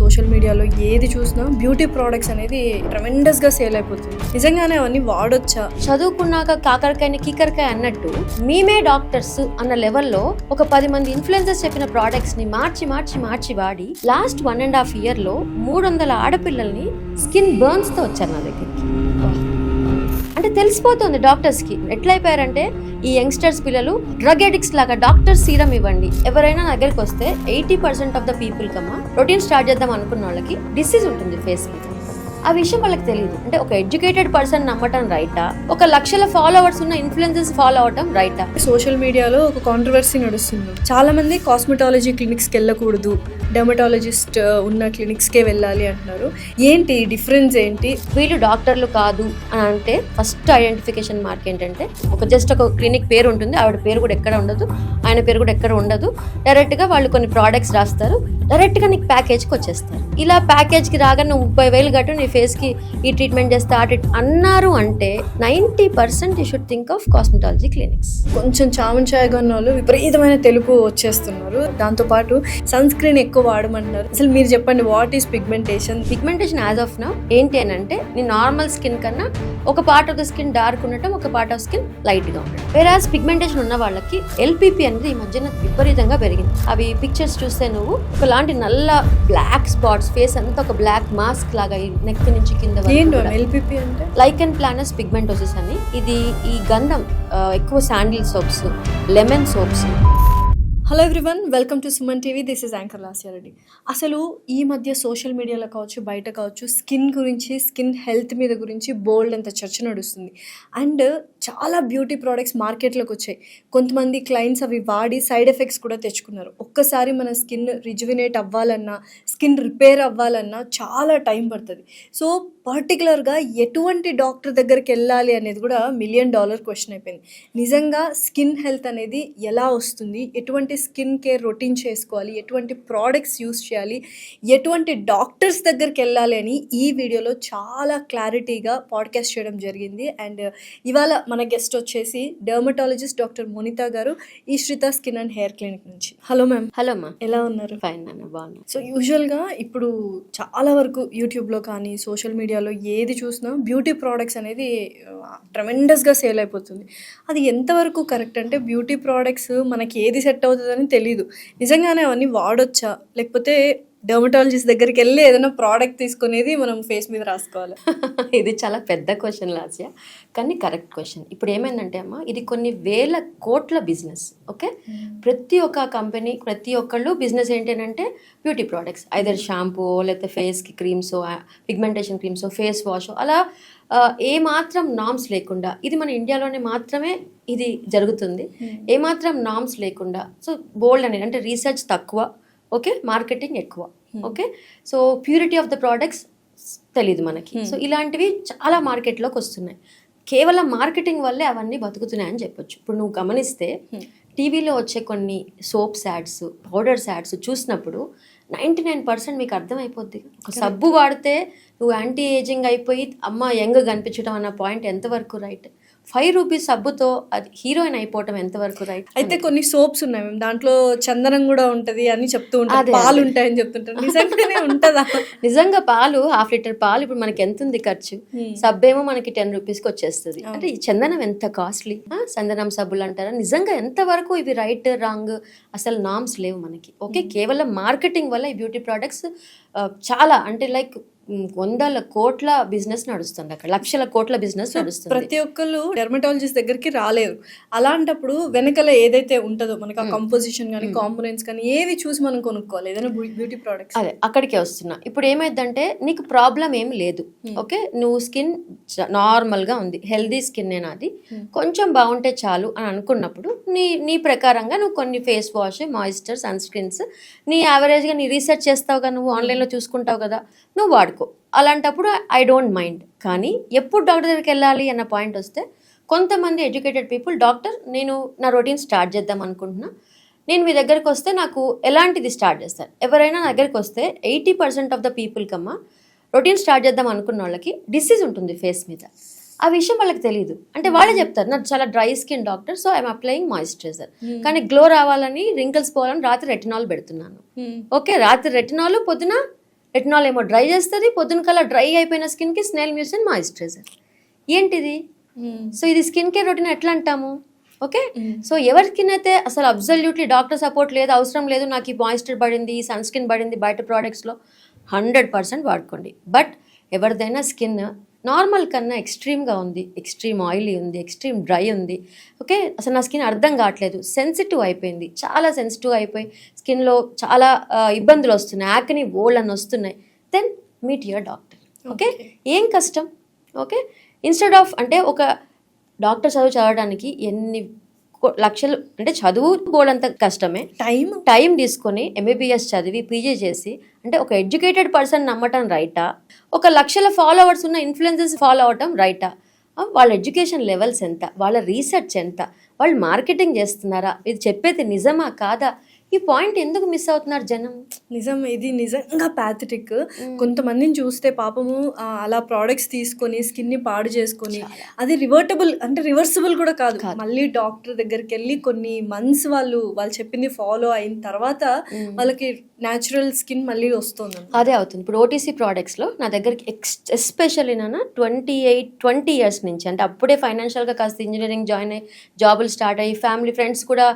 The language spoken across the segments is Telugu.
సోషల్ మీడియాలో ఏది చూసినా బ్యూటీ ప్రోడక్ట్స్ అనేది ట్రెమెండస్గా సేల్ అయిపోతుంది. నిజంగానే అవన్నీ వాడొచ్చా? చదువుకున్నాక కాకరకాయని కీకరకాయ అన్నట్టు మేమే డాక్టర్స్ అన్న లెవెల్లో ఒక 10 మంది ఇన్ఫ్లుయెన్సర్స్ చెప్పిన ప్రోడక్ట్స్ ని మార్చి వాడి లాస్ట్ 1.5 year లో 300 ఆడపిల్లల్ని స్కిన్ బర్న్స్ తో వచ్చారు నా దగ్గరికి. అంటే తెలిసిపోతుంది డాక్టర్స్ కి ఎట్లా అయిపోయారంటే, ఈ యంగ్స్టర్స్ పిల్లలు డ్రగ్ ఎడిక్ట్స్ లాగా డాక్టర్ సీరం ఇవ్వండి, ఎవరైనా నా దగ్గరికి వస్తే 80% ఆఫ్ ద పీపుల్ కమ్మా రొటీన్ స్టార్ట్ చేద్దాం అనుకున్న వాళ్ళకి డిసీజ్ ఉంటుంది ఫేస్ మీద. ఆ విషయం వాళ్ళకి తెలియదు. అంటే ఒక ఎడ్యుకేటెడ్ పర్సన్ నమ్మటం రైటా, ఒక లక్షల ఫాలోవర్స్ ఉన్న ఇన్ఫ్లుయెన్సర్స్ ఫాలో అవటం రైటా? సోషల్ మీడియాలో ఒక కాంట్రవర్సీ నడుస్తుంది. చాలా మంది కాస్మెటాలజీ క్లినిక్స్కి వెళ్ళకూడదు, డెర్మటాలజిస్ట్ ఉన్న క్లినిక్స్కే వెళ్ళాలి అంటున్నారు. ఏంటి డిఫరెన్స్ ఏంటి? వీళ్ళు డాక్టర్లు కాదు అని అంటే ఫస్ట్ ఐడెంటిఫికేషన్ మార్క్ ఏంటంటే, జస్ట్ ఒక క్లినిక్ పేరు ఉంటుంది, ఆవిడ పేరు కూడా ఎక్కడ ఉండదు, ఆయన పేరు కూడా ఎక్కడ ఉండదు. డైరెక్ట్గా వాళ్ళు కొన్ని ప్రోడక్ట్స్ రాస్తారు, డైరెక్ట్గా నీకు ప్యాకేజ్కి వచ్చేస్తారు. ఇలా ప్యాకేజ్కి రాగా నువ్వు 30,000 కట్టు, నీ ఫేస్కి ఈ ట్రీట్మెంట్ చేస్తే అన్నారు అంటే 90% you should think of cosmetology clinics. కొంచెం చామంచాయగా ఉన్న వాళ్ళు విపరీతమైన తెలుపు వచ్చేస్తున్నారు. దాంతోపాటు సన్ స్క్రీన్ ఎక్కువ వాడమంటున్నారు. అసలు మీరు చెప్పండి, what is pigmentation? Pigmentation as of now ఏంటి అని అంటే, నీ నార్మల్ స్కిన్ కన్నా ఒక part of the skin dark ఉండటం, ఒక పార్ట్ ఆఫ్ స్కిన్ లైట్గా ఉండటం. వేరాజ్ పిగ్మెంటేషన్ ఉన్న వాళ్ళకి ఎల్పిపి అనేది ఈ మధ్యన విపరీతంగా పెరిగింది. అవి పిక్చర్స్ చూస్తే నువ్వు ఒకలాంటి నల్ల బ్లాక్ స్పాట్స్, ఫేస్ అంతా ఒక బ్లాక్ మాస్క్ లాగా నెక్ నుంచి కింద ఎల్పిపి అంటే లైకెన్ ప్లానస్ పిగ్మెంటోసిస్ అని. ఇది ఈ గంధం ఎక్కువ sandal soaps, lemon soaps. Hello everyone, welcome to Suman TV. This is anchor Lasya Reddy. అసలు ఈ మధ్య సోషల్ మీడియాలో కావచ్చు, బయట కావచ్చు, స్కిన్ గురించి, స్కిన్ హెల్త్ మీద గురించి బోల్డ్ అంత చర్చ నడుస్తుంది. అండ్ చాలా బ్యూటీ ప్రోడక్ట్స్ మార్కెట్లోకి వచ్చాయి. కొంతమంది క్లయింట్స్ అవి వాడి సైడ్ ఎఫెక్ట్స్ కూడా తెచ్చుకున్నారు. ఒక్కసారి మన స్కిన్ రిజువినేట్ అవ్వాలన్నా, స్కిన్ రిపేర్ అవ్వాలన్నా చాలా టైం పడుతుంది. సో పర్టికులర్గా ఎటువంటి డాక్టర్ దగ్గరికి వెళ్ళాలి అనేది కూడా $1 million క్వశ్చన్ అయిపోయింది. నిజంగా స్కిన్ హెల్త్ అనేది ఎలా వస్తుంది, ఎటువంటి స్కిన్ కేర్ రొటీన్ చేసుకోవాలి, ఎటువంటి ప్రోడక్ట్స్ యూస్ చేయాలి, ఎటువంటి డాక్టర్స్ దగ్గరికి వెళ్ళాలి అని ఈ వీడియోలో చాలా క్లారిటీగా పాడ్కాస్ట్ చేయడం జరిగింది. అండ్ ఇవాళ మన గెస్ట్ వచ్చేసి డెర్మటాలజిస్ట్ డాక్టర్ మోనితా గారు, ఈ శ్రిత స్కిన్ అండ్ హెయిర్ క్లినిక్ నుంచి. Hello ma'am. హలో మ్యామ్, ఎలా ఉన్నారు? ఫైన్ అన్న, బాగున్నా. సో యూజువల్గా ఇప్పుడు చాలా వరకు యూట్యూబ్లో కానీ సోషల్ మీడియాలో ఏది చూసినా బ్యూటీ ప్రోడక్ట్స్ అనేది ట్రెమెండస్గా సేల్ అయిపోతుంది. అది ఎంతవరకు కరెక్ట్? అంటే బ్యూటీ ప్రోడక్ట్స్ మనకి ఏది సెట్ అవుతుందని తెలీదు. నిజంగానే అవన్నీ వాడొచ్చా, లేకపోతే డెర్మటాలజిస్ట్ దగ్గరికి వెళ్ళి ఏదైనా ప్రోడక్ట్ తీసుకునేది మనం ఫేస్ మీద రాసుకోవాలి? ఇది చాలా పెద్ద క్వశ్చన్ లాస్యా, కానీ కరెక్ట్ క్వశ్చన్. ఇప్పుడు ఏమైందంటే అమ్మ, ఇది కొన్ని వేల కోట్ల బిజినెస్. ఓకే, ప్రతి ఒక్క కంపెనీ, ప్రతి ఒక్కళ్ళు బిజినెస్ ఏంటంటే బ్యూటీ ప్రోడక్ట్స్, ఐదర్ షాంపూ, లేకపోతే ఫేస్కి creams, pigmentation creams, face wash, అలా ఏమాత్రం నామ్స్ లేకుండా, ఇది మన ఇండియాలోనే మాత్రమే ఇది జరుగుతుంది. ఏమాత్రం నామ్స్ లేకుండా, సో బోల్డ్ అనేది అంటే రీసెర్చ్ తక్కువ, ఓకే, మార్కెటింగ్ ఎక్కువ. Okay, so purity of the products తెలీదు మనకి. సో ఇలాంటివి చాలా మార్కెట్లోకి వస్తున్నాయి. కేవలం మార్కెటింగ్ వల్లే అవన్నీ బతుకుతున్నాయని చెప్పొచ్చు. ఇప్పుడు నువ్వు గమనిస్తే టీవీలో వచ్చే కొన్ని సోప్స్ యాడ్స్, పౌడర్స్ యాడ్స్ చూసినప్పుడు 99% మీకు అర్థమైపోద్ది. ఒక సబ్బు వాడితే నువ్వు యాంటీ ఏజింగ్ అయిపోయి అమ్మ యంగ్ కనిపించడం అన్న పాయింట్ ఎంతవరకు రైట్? 5 రూపీస్ సబ్బుతో అది హీరోయిన్ అయిపోవటం ఎంతవరకు రైట్? అయితే కొన్ని సోప్స్ ఉన్నాయి మేము, దాంట్లో చందనం కూడా ఉంటది అని చెప్తూ ఉంటారు, పాలు ఉంటాయని చెప్తుంటారు. నిజంగానే ఉంటుందా? నిజంగా పాలు, 1/2 లీటర్ పాలు ఇప్పుడు మనకి ఎంత ఉంది ఖర్చు? సబ్బేమో మనకి 10 రూపీస్కి వచ్చేస్తుంది. అంటే ఈ చందనం ఎంత కాస్ట్లీ. చందనం సబ్బులు అంటారా? నిజంగా ఎంతవరకు ఇవి రైట్ రాంగ్ అసలు నామ్స్ లేవు మనకి. ఓకే, కేవలం మార్కెటింగ్ వల్ల ఈ బ్యూటీ ప్రోడక్ట్స్ చాలా, అంటే లైక్ 100 కోట్ల బిజినెస్ నడుస్తుంది, అక్కడ లక్షల కోట్ల బిజినెస్ నడుస్తుంది. ప్రతి ఒక్కళ్ళు డెర్మటాలజిస్ట్ దగ్గరికి రాలేరు. అలాంటప్పుడు వెనకాల ఏదైతే ఉంటుందో మనకి ఆ కంపోజిషన్ కానీ, కాంపోనెంట్స్ కానీ, ఏవి చూసి మనం కొనుక్కోవాలి ఏదైనా బ్యూటీ ప్రోడక్ట్స్? అదే అక్కడికే వస్తున్నా. ఇప్పుడు ఏమైందంటే నీకు ప్రాబ్లం ఏం లేదు. ఓకే, నువ్వు స్కిన్ నార్మల్గా ఉంది, హెల్దీ స్కిన్ అది, కొంచెం బాగుంటే చాలు అని అనుకున్నప్పుడు నీ ప్రకారంగా నువ్వు కొన్ని face wash, moisture, sunscreens నీ యావరేజ్గా నీ రీసెర్చ్ చేస్తావుగా, నువ్వు ఆన్లైన్లో చూసుకుంటావు కదా, నువ్వు వాడుకో. అలాంటప్పుడు ఐ డోంట్ మైండ్. కానీ ఎప్పుడు డాక్టర్ దగ్గరికి వెళ్ళాలి అన్న పాయింట్ వస్తే, కొంతమంది ఎడ్యుకేటెడ్ పీపుల్, డాక్టర్ నేను నా రొటీన్ స్టార్ట్ చేద్దాం అనుకుంటున్నా, నేను మీ దగ్గరికి వస్తే నాకు ఎలాంటిది స్టార్ట్ చేస్తారు? ఎవరైనా నా దగ్గరికి వస్తే 80% ఆఫ్ ద పీపుల్ కమ్మా రొటీన్ స్టార్ట్ చేద్దాం అనుకున్న వాళ్ళకి డిసీజ్ ఉంటుంది ఫేస్ మీద. ఆ విషయం వాళ్ళకి తెలియదు. అంటే వాళ్ళే చెప్తారు, నాకు చాలా dry skin doctor, so I'm applying moisturiser, కానీ గ్లో రావాలని, రింకిల్స్ పోవాలని రాత్రి రెటినాల్ పెడుతున్నాను. ఓకే, రాత్రి రెటినాల్, పొద్దున రెటినాల్ ఏమో డ్రై చేస్తుంది, పొద్దున కల్లా డ్రై అయిపోయిన స్కిన్కి స్నేల్ మ్యూసిన్ మాయిశ్చరైజర్. ఏంటిది? సో ఇది స్కిన్ కేర్ రొటీన్ ఎట్లా అంటాము? ఓకే, సో ఎవరి స్కిన్ అయితే అసలు అబ్జల్యూట్లీ డాక్టర్ సపోర్ట్ లేదు, అవసరం లేదు, నాకు ఈ మాయిశ్చర్ పడింది, ఈ సన్ స్కిన్ పడింది బయట ప్రోడక్ట్స్లో, 100% వాడుకోండి. బట్ ఎవరిదైనా స్కిన్ నార్మల్ కన్నా ఎక్స్ట్రీమ్గా ఉంది, ఎక్స్ట్రీమ్ ఆయిలీ ఉంది, ఎక్స్ట్రీమ్ డ్రై ఉంది, ఓకే, అసలు నా స్కిన్ అర్థం కావట్లేదు, సెన్సిటివ్ అయిపోయింది, చాలా సెన్సిటివ్ అయిపోయి స్కిన్లో చాలా ఇబ్బందులు వస్తున్నాయి, యాక్ని బోల్డ్ అని వస్తున్నాయి, then meet your doctor. Okay, ఏం కష్టం? ఓకే, ఇన్స్టెడ్ ఆఫ్ అంటే ఒక డాక్టర్ చదువు చదవడానికి ఎన్ని లక్షలు అంటే చదువు పోవడంత కష్టమే, టైం తీసుకొని ఎంబీబీఎస్ చదివి పీజీ చేసి అంటే ఒక ఎడ్యుకేటెడ్ పర్సన్ నమ్మటం రైటా, ఒక లక్షల ఫాలోవర్స్ ఉన్న ఇన్ఫ్లుయెన్సర్స్ ఫాలో అవటం రైటా, వాళ్ళ ఎడ్యుకేషన్ లెవెల్స్ ఎంత, వాళ్ళ రీసెర్చ్ ఎంత, వాళ్ళు మార్కెటింగ్ చేస్తున్నారా, ఇది చెప్పేది నిజమా కాదా, ఈ పాయింట్ ఎందుకు మిస్ అవుతున్నారు జనం? ఇది నిజంగా ప్యాథటిక్. కొంతమందిని చూస్తే పాపము అలా ప్రోడక్ట్స్ తీసుకొని స్కిన్ని పాడు చేసుకొని, అది రివర్సిబుల్ కూడా కాదు, మళ్ళీ డాక్టర్ దగ్గరికి వెళ్ళి కొన్ని మంత్స్ వాళ్ళు చెప్పింది ఫాలో అయిన తర్వాత వాళ్ళకి న్యాచురల్ స్కిన్ మళ్ళీ వస్తుంది. అదే అవుతుంది. ఇప్పుడు ఓటీసీ ప్రోడక్ట్స్లో నా దగ్గరికి ఎస్పెషల్లీ నాన్న 20 years నుంచి, అంటే అప్పుడే ఫైనాన్షియల్గా కాస్త ఇంజనీరింగ్ జాయిన్ అయ్యి జాబులు స్టార్ట్ అయ్యి ఫ్యామిలీ ఫ్రెండ్స్ కూడా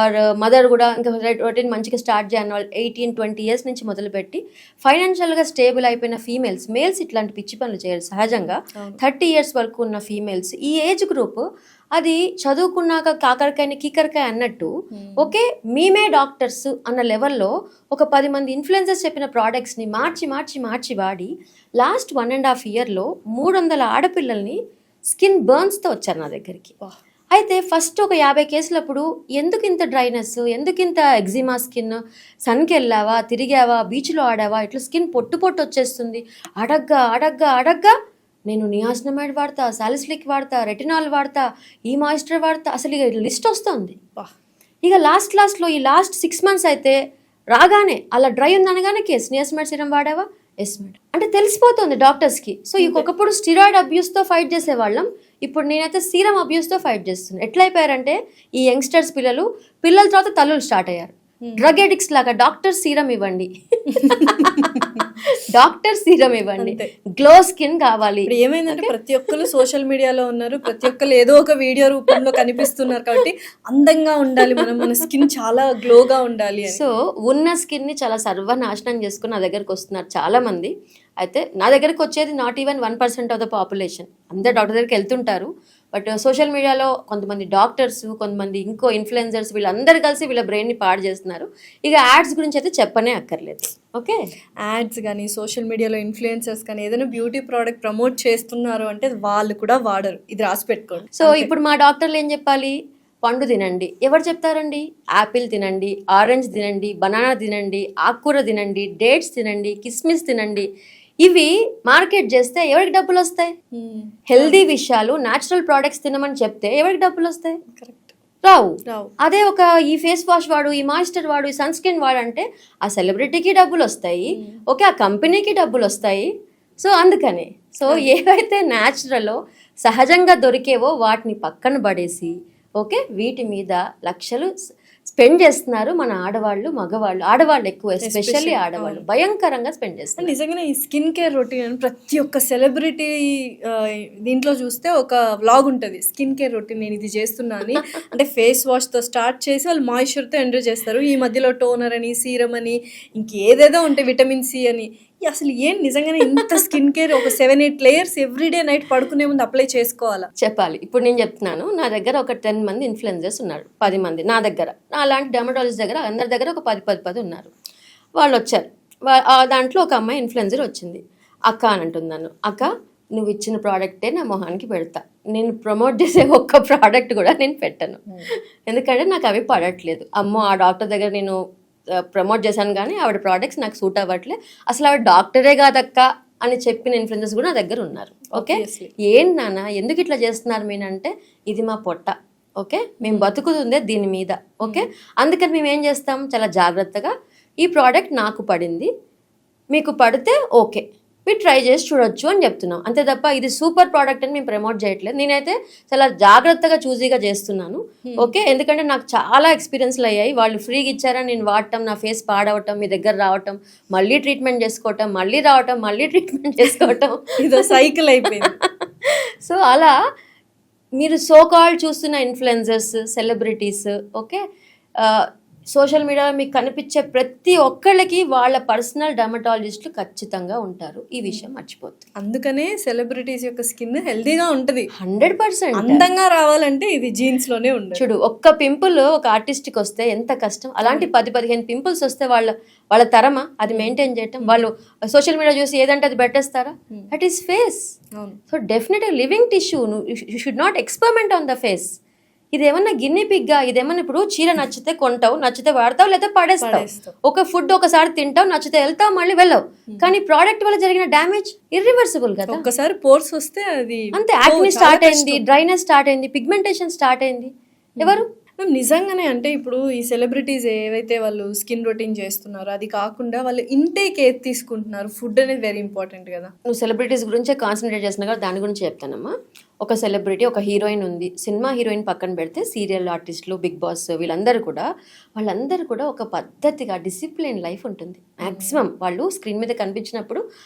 ఆర్ మదర్ కూడా ఇంకా రొటీన్ మంచిగా స్టార్ట్ చేయని వాళ్ళు 18-20 years నుంచి మొదలుపెట్టి ఫైనాన్షియల్గా స్టేబుల్ అయిపోయిన ఫీమేల్స్, మేల్స్ ఇట్లాంటి పిచ్చి పనులు చేయరు సహజంగా. 30 years వరకు ఉన్న ఫీమేల్స్, ఈ ఏజ్ గ్రూప్ అది చదువుకున్నాక కాకరకాయని కీకరకాయ అన్నట్టు, ఓకే మేమే డాక్టర్స్ అన్న లెవెల్లో ఒక 10 మంది ఇన్ఫ్లుయెన్సర్స్ చెప్పిన ప్రోడక్ట్స్ని మార్చి వాడి లాస్ట్ 1.5 yearలో 300 ఆడపిల్లల్ని స్కిన్ బర్న్స్తో వచ్చారు నా దగ్గరికి. అయితే ఫస్ట్ ఒక 50 కేసులప్పుడు ఎందుకు ఇంత డ్రైనెస్, ఎందుకు ఇంత ఎగ్జిమా స్కిన్, సన్కి వెళ్ళావా, తిరిగావా, బీచ్లో ఆడావా, ఇట్లా స్కిన్ పొట్టు వచ్చేస్తుంది, అడగ్గా నేను నియాసినమైడ్ వాడతా, సాలిసిలిక్ వాడతా, రెటినాల్ వాడతా, ఈ మాయిశ్చర్ వాడతా, అసలు ఇక లిస్ట్ వస్తుంది. ఇక లాస్ట్లో ఈ లాస్ట్ 6 months అయితే రాగానే అలా డ్రై ఉందనగానే కేసు నియాసినమైడ్ సీరం వాడావా, ఎస్ మేడం అంటే తెలిసిపోతుంది డాక్టర్స్కి. సో ఒకప్పుడు స్టిరాయిడ్ అబ్యూస్తో ఫైట్ చేసేవాళ్ళం, ఇప్పుడు నేనైతే సీరం అబ్యూస్తో ఫైట్ చేస్తున్నాను. ఎట్లయిపోయారంటే ఈ యంగ్స్టర్స్ పిల్లల తర్వాత తల్లులు స్టార్ట్ అయ్యారు. డ్రగ్ ఎడిక్ట్స్ లాగా డాక్టర్ సీరం ఇవ్వండి, గ్లో స్కిన్ కావాలి. ఏమైందంటే ప్రతి ఒక్కరు సోషల్ మీడియాలో ఉన్నారు, ప్రతి ఒక్కరు ఏదో ఒక వీడియో రూపంలో కనిపిస్తున్నారు, కాబట్టి అందంగా ఉండాలి, మన స్కిన్ చాలా గ్లోగా ఉండాలి. సో ఉన్న స్కిన్ ని చాలా సర్వనాశనం చేసుకుని నా దగ్గరకు వస్తున్నారు చాలా మంది. అయితే నా దగ్గరకు వచ్చేది not even 1% of the population. అందరు డాక్టర్ దగ్గరికి వెళ్తుంటారు, బట్ సోషల్ మీడియాలో కొంతమంది డాక్టర్స్, కొంతమంది ఇంకో ఇన్ఫ్లుయెన్సర్స్, వీళ్ళందరూ కలిసి వీళ్ళ బ్రెయిన్ని పాడు చేస్తున్నారు. ఇక యాడ్స్ గురించి అయితే చెప్పనే అక్కర్లేదు. ఓకే, యాడ్స్ కానీ సోషల్ మీడియాలో ఇన్ఫ్లుయెన్సర్స్ కానీ ఏదైనా బ్యూటీ ప్రోడక్ట్ ప్రమోట్ చేస్తున్నారు అంటే వాళ్ళు కూడా వాడరు, ఇది రాసి పెట్టుకోండి. సో ఇప్పుడు మా డాక్టర్లు ఏం చెప్పాలి? పండు తినండి. ఎవరు చెప్తారండి? యాపిల్ తినండి, ఆరెంజ్ తినండి, బనానా తినండి, ఆకుకూర తినండి, డేట్స్ తినండి, కిస్మిస్ తినండి. ఇవి మార్కెట్ చేస్తే ఎవరికి డబ్బులు వస్తాయి? హెల్దీ విషయాలు, న్యాచురల్ ప్రోడక్ట్స్ తినమని చెప్తే ఎవరికి డబ్బులు వస్తాయి? రావు. అదే ఒక ఈ ఫేస్ వాష్ వాడు, ఈ మాయిశ్చర్ వాడు, ఈ సన్ స్క్రీన్ వాడు అంటే ఆ సెలబ్రిటీకి డబ్బులు వస్తాయి, ఓకే, ఆ కంపెనీకి డబ్బులు వస్తాయి. సో అందుకని ఏవైతే న్యాచురల్లో సహజంగా దొరికేవో వాటిని పక్కన పడేసి, ఓకే, వీటి మీద లక్షలు స్పెండ్ చేస్తున్నారు మన ఆడవాళ్ళు, మగవాళ్ళు. ఆడవాళ్ళు ఎక్కువ, ఎస్పెషల్లీ ఆడవాళ్ళు భయంకరంగా స్పెండ్ చేస్తారు. నిజంగానే ఈ స్కిన్ కేర్ రొటీన్ ప్రతి ఒక్క సెలబ్రిటీ దీంట్లో చూస్తే ఒక వ్లాగ్ ఉంటుంది, స్కిన్ కేర్ రొటీన్ నేను ఇది చేస్తున్నా అని. అంటే ఫేస్ వాష్తో స్టార్ట్ చేసి వాళ్ళు మాయిశ్చర్తో ఎంజాయ్ చేస్తారు, ఈ మధ్యలో టోనర్ అని, సీరం అని, ఇంకేదేదో ఉంటాయి, విటమిన్ సి అని. అసలు ఏం నిజంగానే ఇంత స్కిన్ కేర్ ఒక 7-8 layers ఎవ్రీడే నైట్ పడుకునే ముందు అప్లై చేసుకోవాలా? చెప్పాలి. ఇప్పుడు నేను చెప్తున్నాను, నా దగ్గర ఒక 10 మంది ఇన్ఫ్లుయెన్సర్స్ ఉన్నారు, 10 మంది నా దగ్గర, నా అలాంటి డెర్మటాలజిస్ట్ దగ్గర అందరి దగ్గర ఒక 10 ఉన్నారు. వాళ్ళు వచ్చారు, దాంట్లో ఒక అమ్మాయి ఇన్ఫ్లుయెన్సర్ వచ్చింది. అక్క అని అంటుంది నన్ను, అక్క నువ్వు ఇచ్చిన ప్రోడక్టే నా మొహానికి పెడతా, నేను ప్రమోట్ చేసే ఒక్క ప్రోడక్ట్ కూడా నేను పెట్టను, ఎందుకంటే నాకు అవి పడట్లేదు. అమ్మో ఆ డాక్టర్ దగ్గర నేను ప్రమోట్ చేశాను కానీ ఆవిడ ప్రోడక్ట్స్ నాకు సూట్ అవ్వట్లే, అసలు ఆవిడ డాక్టరే కాదక్క అని చెప్పిన ఇన్ఫ్లుయెన్సర్స్ కూడా నా దగ్గర ఉన్నారు. ఓకే, ఏంటి నాన్న ఎందుకు ఇట్లా చేస్తున్నారు మీనంటే, ఇది మా పొట్ట, ఓకే, మేము బతుకుతుందే దీని మీద, ఓకే, అందుకని మేము ఏం చేస్తాం, చాలా జాగ్రత్తగా ఈ ప్రోడక్ట్ నాకు పడింది, మీకు పడితే ఓకే, మీరు ట్రై చేసి చూడొచ్చు అని చెప్తున్నాం అంతే తప్ప ఇది సూపర్ ప్రోడక్ట్ అని మేము ప్రమోట్ చేయట్లేదు. నేనైతే చాలా జాగ్రత్తగా చూజీగా చేస్తున్నాను. ఓకే, ఎందుకంటే నాకు చాలా ఎక్స్పీరియన్స్లు అయ్యాయి. వాళ్ళు ఫ్రీగా ఇచ్చారని నేను వాడటం, నా ఫేస్ పాడవటం, మీ దగ్గర రావటం, మళ్ళీ ట్రీట్మెంట్ చేసుకోవటం, మళ్ళీ రావటం, మళ్ళీ ట్రీట్మెంట్ చేసుకోవటం, ఇదో సైకిల్ అయిపోయింది. సో అలా మీరు సో కాల్డ్ చూస్తున్న ఇన్ఫ్లుయెన్సర్స్, సెలబ్రిటీస్, ఓకే, సోషల్ మీడియాలో మీకు కనిపించే ప్రతి ఒక్కళ్ళకి వాళ్ళ పర్సనల్ డర్మటాలజిస్టులు ఖచ్చితంగా ఉంటారు. ఈ విషయం మర్చిపోతుంది. అందుకనే సెలబ్రిటీస్ యొక్క స్కిన్ హెల్దీగా ఉంటది. 100% అందంగా రావాలంటే ఇది జీన్స్ లోనే ఉండదు. చూడు, ఒక్క పింపుల్ ఒక ఆర్టిస్ట్కి వస్తే ఎంత కష్టం. అలాంటి 10-15 పింపుల్స్ వస్తే వాళ్ళ తరమా అది మెయింటైన్ చేయటం. వాళ్ళు సోషల్ మీడియా చూసి ఏదంటే అది పెట్టేస్తారా? That is face. సో డెఫినెట్గా living tissue. You should not experiment on the face. ఇదేమన్నా గిన్నె పిగ్గా? ఇదేమన్నా ఇప్పుడు చీర నచ్చితే కొంటావు, నచ్చితే వాడతావు, లేదా పడేస్తావు. ఒక ఫుడ్ ఒకసారి తింటావు, నచ్చితే వెళ్తావు, మళ్ళీ వెళ్ళవు. కానీ ప్రోడక్ట్ వల్ల జరిగిన డ్యామేజ్ ఇర్రివర్సిబుల్ కదా. ఒకసారి పోర్స్ వస్తే అది అంతే. యాక్ని స్టార్ట్ అయింది, డ్రైనెస్ స్టార్ట్ అయింది, పిగ్మెంటేషన్ స్టార్ట్ అయింది. ఎవరు మ్యామ్ నిజంగానే అంటే ఇప్పుడు ఈ సెలబ్రిటీస్ ఏవైతే వాళ్ళు స్కిన్ రొటీన్ చేస్తున్నారో అది కాకుండా వాళ్ళు ఇంటేక్ ఏది తీసుకుంటున్నారు, ఫుడ్ అనేది వెరీ ఇంపార్టెంట్ కదా. నువ్వు సెలబ్రిటీస్ గురించే కాన్సన్ట్రేట్ చేస్తున్నా కదా, దాని గురించి చెప్తానమ్మా. ఒక సెలబ్రిటీ, ఒక హీరోయిన్ ఉంది. సినిమా హీరోయిన్ పక్కన పెడితే సీరియల్ ఆర్టిస్టులు, బిగ్ బాస్, వాళ్ళందరూ కూడా ఒక పద్ధతిగా డిసిప్లిన్ లైఫ్ ఉంటుంది. మ్యాక్సిమం వాళ్ళు స్క్రీన్ మీద కనిపించినప్పుడు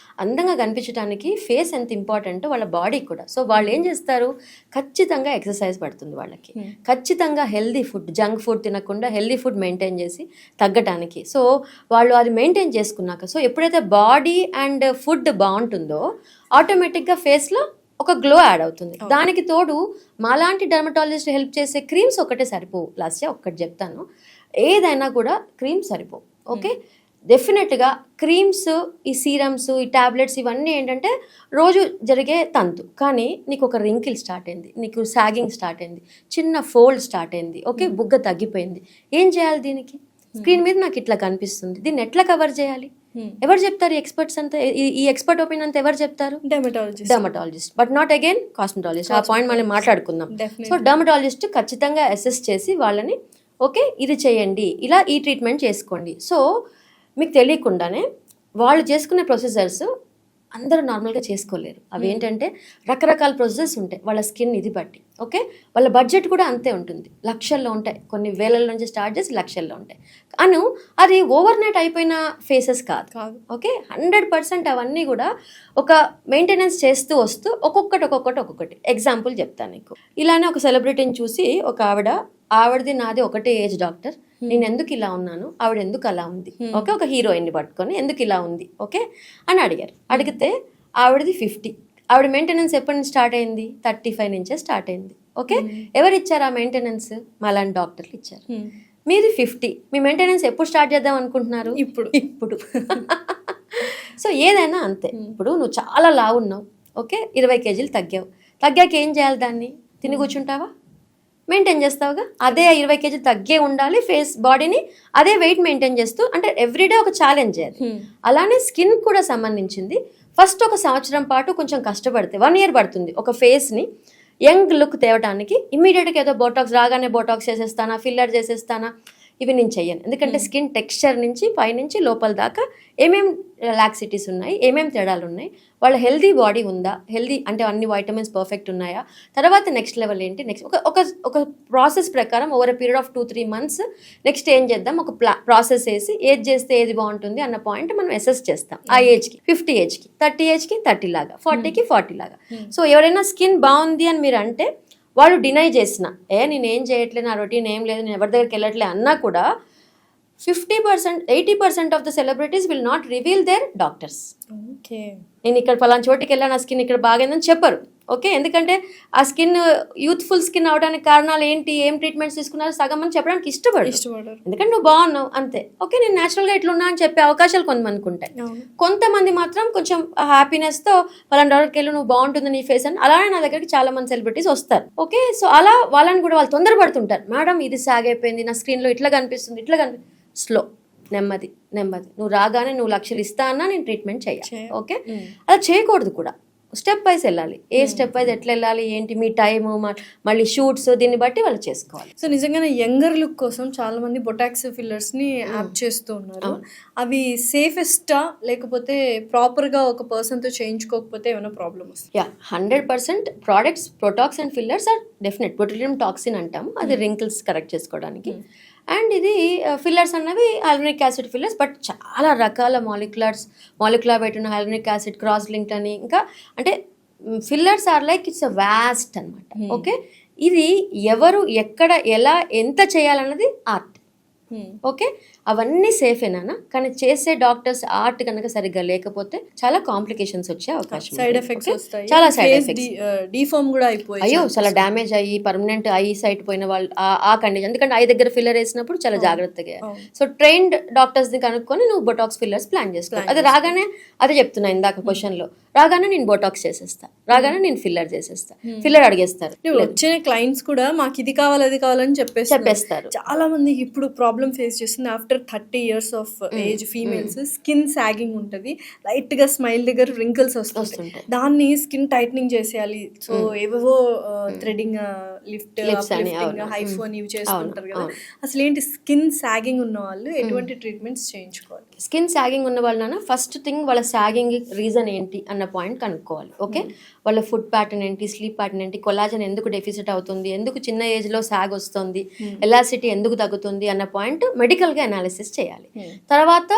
అందంగా కనిపించడానికి ఫేస్ ఎంత ఇంపార్టెంటో వాళ్ళ బాడీ కూడా. సో వాళ్ళు ఏం చేస్తారు, ఖచ్చితంగా ఎక్సర్సైజ్ పడుతుంది వాళ్ళకి, ఖచ్చితంగా హెల్దీ ఫుడ్, జంక్ ఫుడ్ తినకుండా హెల్దీ ఫుడ్ మెయింటైన్ చేసి తగ్గటానికి. సో వాళ్ళు అది మెయింటైన్ చేసుకున్నాక, సో ఎప్పుడైతే బాడీ అండ్ ఫుడ్ బాగుంటుందో ఆటోమేటిక్గా ఫేస్లో ఒక గ్లో యాడ్ అవుతుంది. దానికి తోడు మాలాంటి డర్మటాలజిస్ట్ హెల్ప్ చేసే క్రీమ్స్ ఒకటే సరిపోవు. లాస్ట్ ఒక్కటి చెప్తాను, ఏదైనా కూడా క్రీమ్స్ సరిపోవు. ఓకే, డెఫినెట్గా క్రీమ్స్, ఈ సీరమ్స్, ఈ టాబ్లెట్స్ ఇవన్నీ ఏంటంటే రోజు జరిగే తంతు. కానీ నీకు ఒక రింకిల్ స్టార్ట్ అయింది, నీకు సాగింగ్ స్టార్ట్ అయింది, చిన్న ఫోల్డ్ స్టార్ట్ అయింది, ఓకే, బుగ్గ తగ్గిపోయింది. ఏం చేయాలి దీనికి? స్క్రీన్ మీద నాకు ఇట్లా కనిపిస్తుంది, దీన్ని ఎట్లా కవర్ చేయాలి? ఎవరు చెప్తారు? ఎక్స్పర్ట్స్ అంతా. ఈ ఎక్స్పర్ట్ ఒపీనియన్ అంతా ఎవరు చెప్తారు? Dermatologist, but not again cosmetologist. ఆ పాయింట్ మనం మాట్లాడుకుందాం. సో డర్మటాలజిస్ట్ ఖచ్చితంగా అసెస్ చేసి వాళ్ళని, ఓకే ఇది చేయండి, ఇలా ఈ ట్రీట్మెంట్ చేసుకోండి. సో మీకు తెలియకుండానే వాళ్ళు చేసుకునే ప్రొసీజర్స్ అందరూ నార్మల్గా చేసుకోలేరు. అవి ఏంటంటే రకరకాల ప్రొసెసర్స్ ఉంటాయి వాళ్ళ స్కిన్ ఇది బట్టి. ఓకే, వాళ్ళ బడ్జెట్ కూడా అంతే ఉంటుంది, లక్షల్లో ఉంటాయి, కొన్ని వేలల నుంచి స్టార్ట్ చేసి లక్షల్లో ఉంటాయి. అది ఓవర్ నైట్ అయిపోయిన ఫేసెస్ కాదు. ఓకే, 100% అవన్నీ కూడా ఒక మెయింటెనెన్స్ చేస్తూ వస్తూ ఒక్కొక్కటి ఎగ్జాంపుల్ చెప్తాను నీకు. ఇలానే ఒక సెలబ్రిటీని చూసి ఒక ఆవిడది నాది ఒకటే ఏజ్ డాక్టర్, నేను ఎందుకు ఇలా ఉన్నాను, ఆవిడ ఎందుకు అలా ఉంది, ఓకే, ఒక హీరోయిన్ని పట్టుకొని ఎందుకు ఇలా ఉంది, ఓకే అని అడిగారు. అడిగితే ఆవిడది 50, ఆవిడ మెయింటెనెన్స్ ఎప్పటి నుంచి స్టార్ట్ అయింది? 35 నుంచే స్టార్ట్ అయింది. ఓకే, ఎవరు ఇచ్చారు ఆ మెయింటెనెన్స్? మాలాంటి డాక్టర్లు ఇచ్చారు. మీది 50, మీ మెయింటెనెన్స్ ఎప్పుడు స్టార్ట్ చేద్దాం అనుకుంటున్నారు? ఇప్పుడు సో ఏదైనా అంతే. ఇప్పుడు నువ్వు చాలా లావు ఉన్నావు, ఓకే, 20 కేజీలు తగ్గాక ఏం చేయాలి? దాన్ని తిని కూర్చుంటావా? మెయింటైన్ చేస్తావుగా. అదే 20 కేజీలు తగ్గే ఉండాలి ఫేస్, బాడీని అదే వెయిట్ మెయింటైన్ చేస్తూ, అంటే ఎవ్రీడే ఒక ఛాలెంజ్ అది. అలానే స్కిన్ కూడా సంబంధించింది. ఫస్ట్ ఒక సంవత్సరం పాటు కొంచెం కష్టపడితే 1 year పడుతుంది ఒక ఫేస్ని యంగ్ లుక్ తేవడానికి. ఇమ్మీడియట్గా ఏదో బోటాక్స్ రాగానే బోటాక్స్ చేసేస్తానా, ఫిల్లర్ చేసేస్తానా, ఇవి నేను చెయ్యను. ఎందుకంటే స్కిన్ టెక్స్చర్ నుంచి పైనుంచి లోపల దాకా ఏమేం లాక్సిటీస్ ఉన్నాయి, ఏమేం తేడాలు ఉన్నాయి, వాళ్ళ హెల్దీ బాడీ ఉందా, హెల్దీ అంటే అన్ని వైటమిన్స్ పర్ఫెక్ట్ ఉన్నాయా, తర్వాత నెక్స్ట్ లెవెల్ ఏంటి, నెక్స్ట్ ఒక ప్రాసెస్ ప్రకారం over a period of 2-3 months next ఏం చేద్దాం, ఒక ప్రాసెస్ వేసి ఏది చేస్తే ఏది బాగుంటుంది అన్న పాయింట్ మనం అసెస్ చేస్తాం. ఆ ఏజ్కి 50 ఏజ్కి, 30 ఏజ్కి 30 లాగా, 40కి 40 లాగా. సో ఎవరైనా స్కిన్ బాగుంది అని మీరు అంటే, వాళ్ళు డినై చేసిన నేనేం చేయట్లేదు, నా రొటీన్ ఏం లేదు, నేను ఎవరి దగ్గరికి వెళ్ళట్లే అన్నా కూడా 50%, 80% of the celebrities will not reveal there doctors. Okay, నేను ఇక్కడ పలానా చోటికి వెళ్ళాను, నా స్కిన్ ఇక్కడ బాగైందని చెప్పరు. ఓకే, ఎందుకంటే ఆ స్కిన్ యూత్ఫుల్ స్కిన్ అవడానికి కారణాలు ఏంటి, ఏం ట్రీట్మెంట్స్ తీసుకున్నారు సగం అని చెప్పడానికి ఇష్టపడరు. ఎందుకంటే నువ్వు బాగున్నావు అంతే. ఓకే, నేను న్యాచురల్గా ఇట్లున్నా అని చెప్పే అవకాశాలు కొంతమందికి ఉంటాయి. కొంతమంది మాత్రం కొంచెం హ్యాపీనెస్తో పలానా డాక్టర్కి వెళ్ళి నువ్వు బాగుంటుంది నీ ఫేస్ అని. అలానే నా దగ్గరికి చాలా మంది సెలబ్రిటీస్ వస్తారు. ఓకే, సో అలా వాళ్ళని కూడా వాళ్ళు తొందరపడుతుంటారు. మేడం ఇది సాగైపోయింది, నా స్క్రీన్లో ఇట్లా కనిపిస్తుంది, ఇట్లా కనిపిస్తుంది. స్లో, నెమ్మది. నువ్వు రాగానే నువ్వు లక్షలు ఇస్తా అన్నా నేను ట్రీట్మెంట్ చేయాలి. ఓకే, అలా చేయకూడదు కూడా. స్టెప్ వైజ్ వెళ్ళాలి. స్టెప్ వైజ్ ఎట్లా వెళ్ళాలి ఏంటి, మీ టైము మళ్ళీ షూట్స్ దీన్ని బట్టి వాళ్ళు చేసుకోవాలి. సో నిజంగానే యంగర్ లుక్ కోసం చాలా మంది బొటాక్స్ ఫిల్లర్స్ ని యాప్ చేస్తూ ఉన్నారు. అవి సేఫెస్టా లేకపోతే ప్రాపర్ గా ఒక పర్సన్ తో చేయించుకోకపోతే ఏమైనా ప్రాబ్లమ్ వస్తుంది? 100% products botox and fillers are definite. Botulinum toxin అంటాం, అది రింకిల్స్ కరెక్ట్ చేసుకోవడానికి. అండ్ ఇది ఫిల్లర్స్ అన్నవి హైలూరినిక్ యాసిడ్ ఫిల్లర్స్, బట్ చాలా రకాల మాలిక్యులర్ వెయిట్ ఉన్న హైలూరినిక్ యాసిడ్, క్రాస్ లింక్డ్ అని, ఇంకా అంటే fillers are like it's a waste అనమాట. ఓకే, ఇది ఎవరు ఎక్కడ ఎలా ఎంత చేయాలన్నది ఆర్ట్. ఓకే, అవన్నీ సేఫేనా, కానీ చేసే డాక్టర్స్ ఆర్ట్ కనుక సరిగ్గా లేకపోతే చాలా కాంప్లికేషన్స్ వచ్చే అవకాశం, సైడ్ ఎఫెక్ట్స్ వస్తాయి, చాలా సైడ్ ఎఫెక్ట్స్, డిఫార్మ్ కూడా అయిపోయి, అయ్యో చాలా డ్యామేజ్ అయ్యి పర్మనెంట్ ఐ సైట్ పోయిన వాళ్ళు ఆ కండిషన్. ఎందుకంటే ఐ దగ్గర ఫిల్లర్ వేసినప్పుడు చాలా జాగ్రత్తగా, సో ట్రైన్డ్ డాక్టర్స్ ని కనుక్కొని నువ్వు బొటాక్స్ ఫిల్లర్స్ ప్లాన్ చేసుకో. అది రాగానే అదే చెప్తున్నా ఇందాక క్వశ్చన్ లో, రాగానే నేను బొటాక్స్ చేసేస్తా, రాగానే నేను ఫిల్లర్ చేసేస్తా, ఫిల్లర్ అడిగేస్తారు. వచ్చిన క్లయింట్స్ కూడా మాకు ఇది కావాలి అది కావాలని చెప్పేస్తారు. చాలా మంది ఇప్పుడు ప్రాబ్లం ఫేస్ చేస్తుంది after 30 years of age females. Skin sagging ఉంటుంది, లైట్ గా స్మైల్ దగ్గర రింకిల్స్ వస్తుంటాయి, దాన్ని స్కిన్ టైట్నింగ్ చేసేయాలి. సో ఏవేవో థ్రెడింగ్, లిఫ్ట్, హైఫోన్ ఇవి చేస్తుంటారు కదా. అసలు ఏంటి స్కిన్ సాగింగ్ ఉన్న వాళ్ళు ఎటువంటి ట్రీట్మెంట్స్ చేయించుకోవాలి? స్కిన్ సాగింగ్ ఉన్న వాళ్ళ ఫస్ట్ థింగ్ వాళ్ళ సాగింగ్ రీజన్ ఏంటి అన్న పాయింట్ కనుక్కోవాలి. ఓకే, వాళ్ళ ఫుడ్ ప్యాటర్న్ ఏంటి, స్లీప్ ప్యాటర్న్ ఏంటి, కొలాజన్ ఎందుకు డెఫిసిట్ అవుతుంది, ఎందుకు చిన్న ఏజ్ లో సాగ్ వస్తుంది, ఎలాసిటీ ఎందుకు తగ్గుతుంది అన్న పాయింట్ మెడికల్ గా అనాలిసిస్ చేయాలి. తర్వాత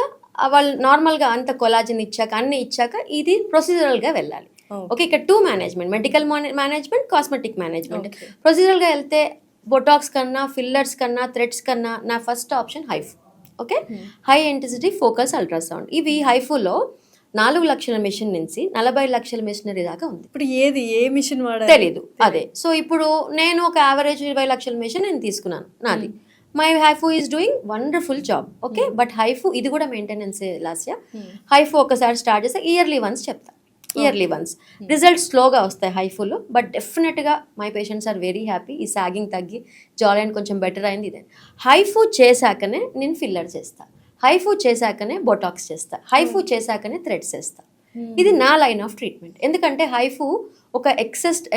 వాళ్ళు నార్మల్ గా అంత కొలాజన్ ఇచ్చాక అన్ని ఇచ్చాక ఇది ప్రొసీజరల్ గా వెళ్ళాలి. ఓకే, ఇక్కడ 2 management, medical management, cosmetic management. Procedural గా వెళ్తే బొటాక్స్ కన్నా, ఫిల్లర్స్ కన్నా, థ్రెడ్స్ కన్నా నా first option half. Okay, high intensity focus ultrasound. ఇవి హైఫులో 4 లక్షల మెషిన్ నుంచి 40 లక్షల మెషినరీ దాకా ఉంది. ఇప్పుడు ఏ మిషన్ వాడాలి తెలీదు. అదే, సో ఇప్పుడు నేను ఒక యావరేజ్ 20 లక్షల మెషిన్ నేను తీసుకున్నాను నాది. My HIFU is doing wonderful job. Okay, but HIFU ఇది కూడా మెయింటెనెన్స్ లాస్యా. హైఫు ఒకసారి స్టార్ట్ చేస్తే ఇయర్లీ వన్స్ చెప్తా, ఇయర్లీ వన్స్ రిజల్ట్స్ స్లోగా వస్తాయి హైఫులో, బట్ డెఫినెట్గా my patients are very happy. ఈ సాగింగ్ తగ్గి జా లైన్ కొంచెం బెటర్ అయింది. ఇదే హైఫు చేశాకనే నేను ఫిల్లర్ చేస్తా, హైఫు చేశాకనే బొటాక్స్ చేస్తా, హైఫు చేశాకనే థ్రెడ్స్ చేస్తా. ఇది నా లైన్ ఆఫ్ ట్రీట్మెంట్. ఎందుకంటే హైఫు ఒక